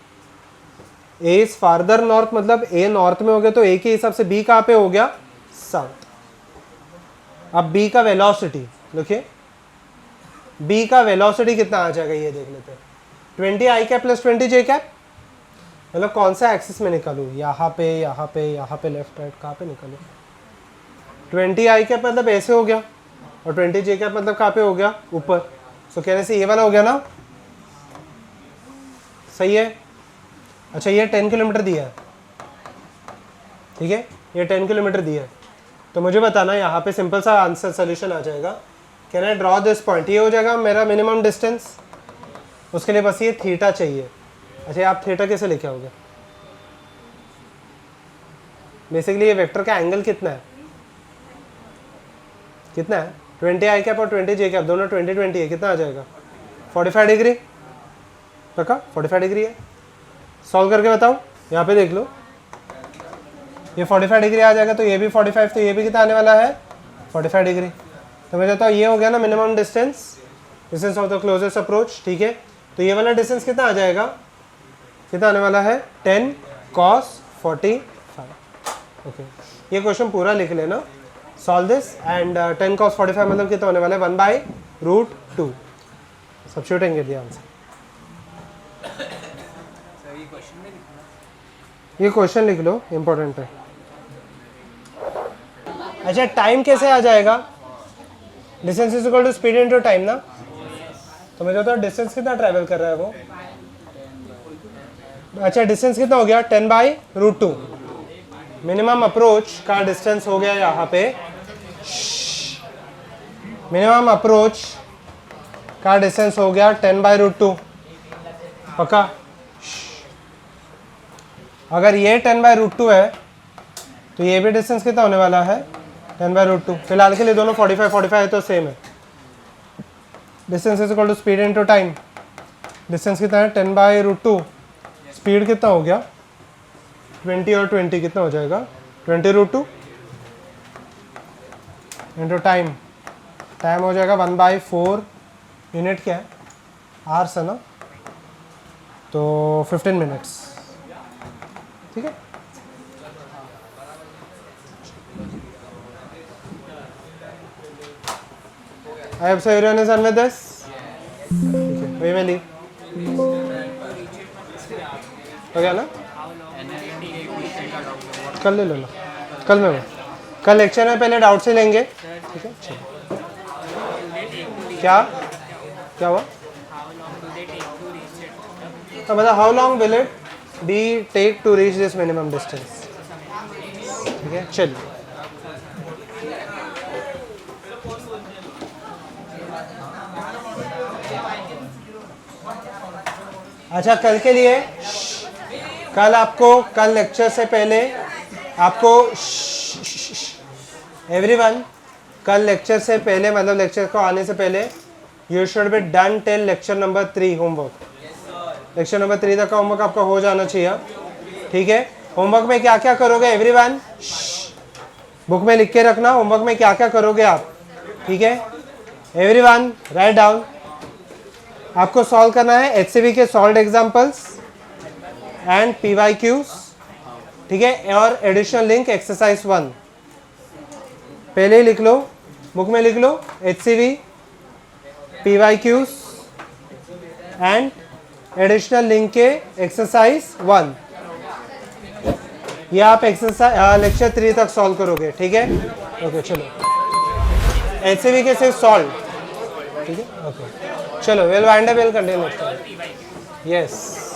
ए इज फार्दर नॉर्थ मतलब ए नॉर्थ में हो गया, तो ए के हिसाब से बी कहाँ पे हो गया साउथ। अब बी का वेलोसिटी देखिए, बी का वेलोसिटी कितना आ जाएगा ये देख लेते हैं। 20 I cap plus 20 J cap, मतलब कौन सा एक्सिस में निकालूँ, यहाँ पे यहाँ पे यहाँ पे लेफ्ट राइट कहाँ पे निकालूँ। 20 I कैप मतलब ऐसे हो गया, और 20 J कैप मतलब कहाँ पे हो गया ऊपर। सो कहने से ये वाला हो गया ना, सही है। अच्छा ये 10 किलोमीटर दिया है, ठीक है, ये 10 किलोमीटर दिया है, तो मुझे बताना यहाँ पे सिंपल सा आंसर सोल्यूशन आ जाएगा। Can I draw this point, ये हो जाएगा मेरा मिनिमम डिस्टेंस, उसके लिए बस ये थीटा चाहिए। अच्छा आप थीटा कैसे लेके आओगे, बेसिकली ये वेक्टर का एंगल कितना है, कितना है 20 I कैप और 20 J कैप दोनों 20 है, कितना आ जाएगा 45 डिग्री, पक्का 45 डिग्री है। सॉल्व करके बताओ, यहाँ पे देख लो, ये 45 डिग्री आ जाएगा, तो ये भी 45, तो ये भी कितना आने वाला है 45 डिग्री। तो मैं कहता हूँ ये हो गया ना minimum distance, distance of the closest approach, ठीक है। तो ये वाला डिस्टेंस कितना आ जाएगा, कितना आने वाला है 10 cos 45, ओके। ये क्वेश्चन पूरा लिख लेना, सॉल्व दिस एंड 10 cos 45 मतलब कितना होने वाला है 1/√2, सब्स्टिट्यूटिंग द आंसर। ये क्वेश्चन लिख लो, इंपॉर्टेंट है। अच्छा टाइम कैसे आ जाएगा, distance is equal to speed into time ना, तो मैं कहता हूँ डिस्टेंस कितना ट्रैवल कर रहा है वो। अच्छा डिस्टेंस कितना हो गया 10/√2, मिनिमम अप्रोच का डिस्टेंस हो गया यहाँ पे, मिनिमम अप्रोच का डिस्टेंस हो गया 10/√2, पक्का। अगर ये 10/√2 है तो ये भी डिस्टेंस कितना होने वाला है 10/√2। फिलहाल के लिए दोनों 45 है तो सेम है। Distance is equal to speed into time. Distance कितना है 10/√2, स्पीड कितना हो गया 20 और 20 कितना हो जाएगा 20√2 इंटू टाइम। टाइम हो जाएगा 1/4। यूनिट क्या है आवर्स है ना, तो 15 मिनट्स, ठीक है। I hope so everyone is done with this. वही में ली हो गया ना, कल ले लो ना, कल में वो कल लेक्चर में पहले डाउट से लेंगे, ठीक है। चलो क्या क्या हुआ, तो मतलब how long will it be take to reach this minimum distance, ठीक है। चलिए अच्छा, कल के लिए कल आपको, कल लेक्चर से पहले आपको एवरीवन, कल लेक्चर से पहले मतलब लेक्चर को आने से पहले you should be done till lecture number 3 homework. Lecture number 3 तक का होमवर्क आपका हो जाना चाहिए, ठीक है। होमवर्क में क्या क्या करोगे एवरीवन, बुक में लिख के रखना होमवर्क में क्या क्या करोगे आप, ठीक है। Everyone write down. आपको सॉल्व करना है HCV के सॉल्व एग्जाम्पल्स एंड PYQs, ठीक है, और एडिशनल लिंक एक्सरसाइज 1 पहले ही लिख लो, बुक में लिख लो HCV, PYQs and additional link के एक्सरसाइज 1। ये आप एक्सरसाइज लेक्चर 3 तक सॉल्व करोगे, ठीक है। ओके चलो, HCV के सिर्फ सॉल्व, ठीक है। ओके चलो, we'll wind up, we'll continue next time. Yes.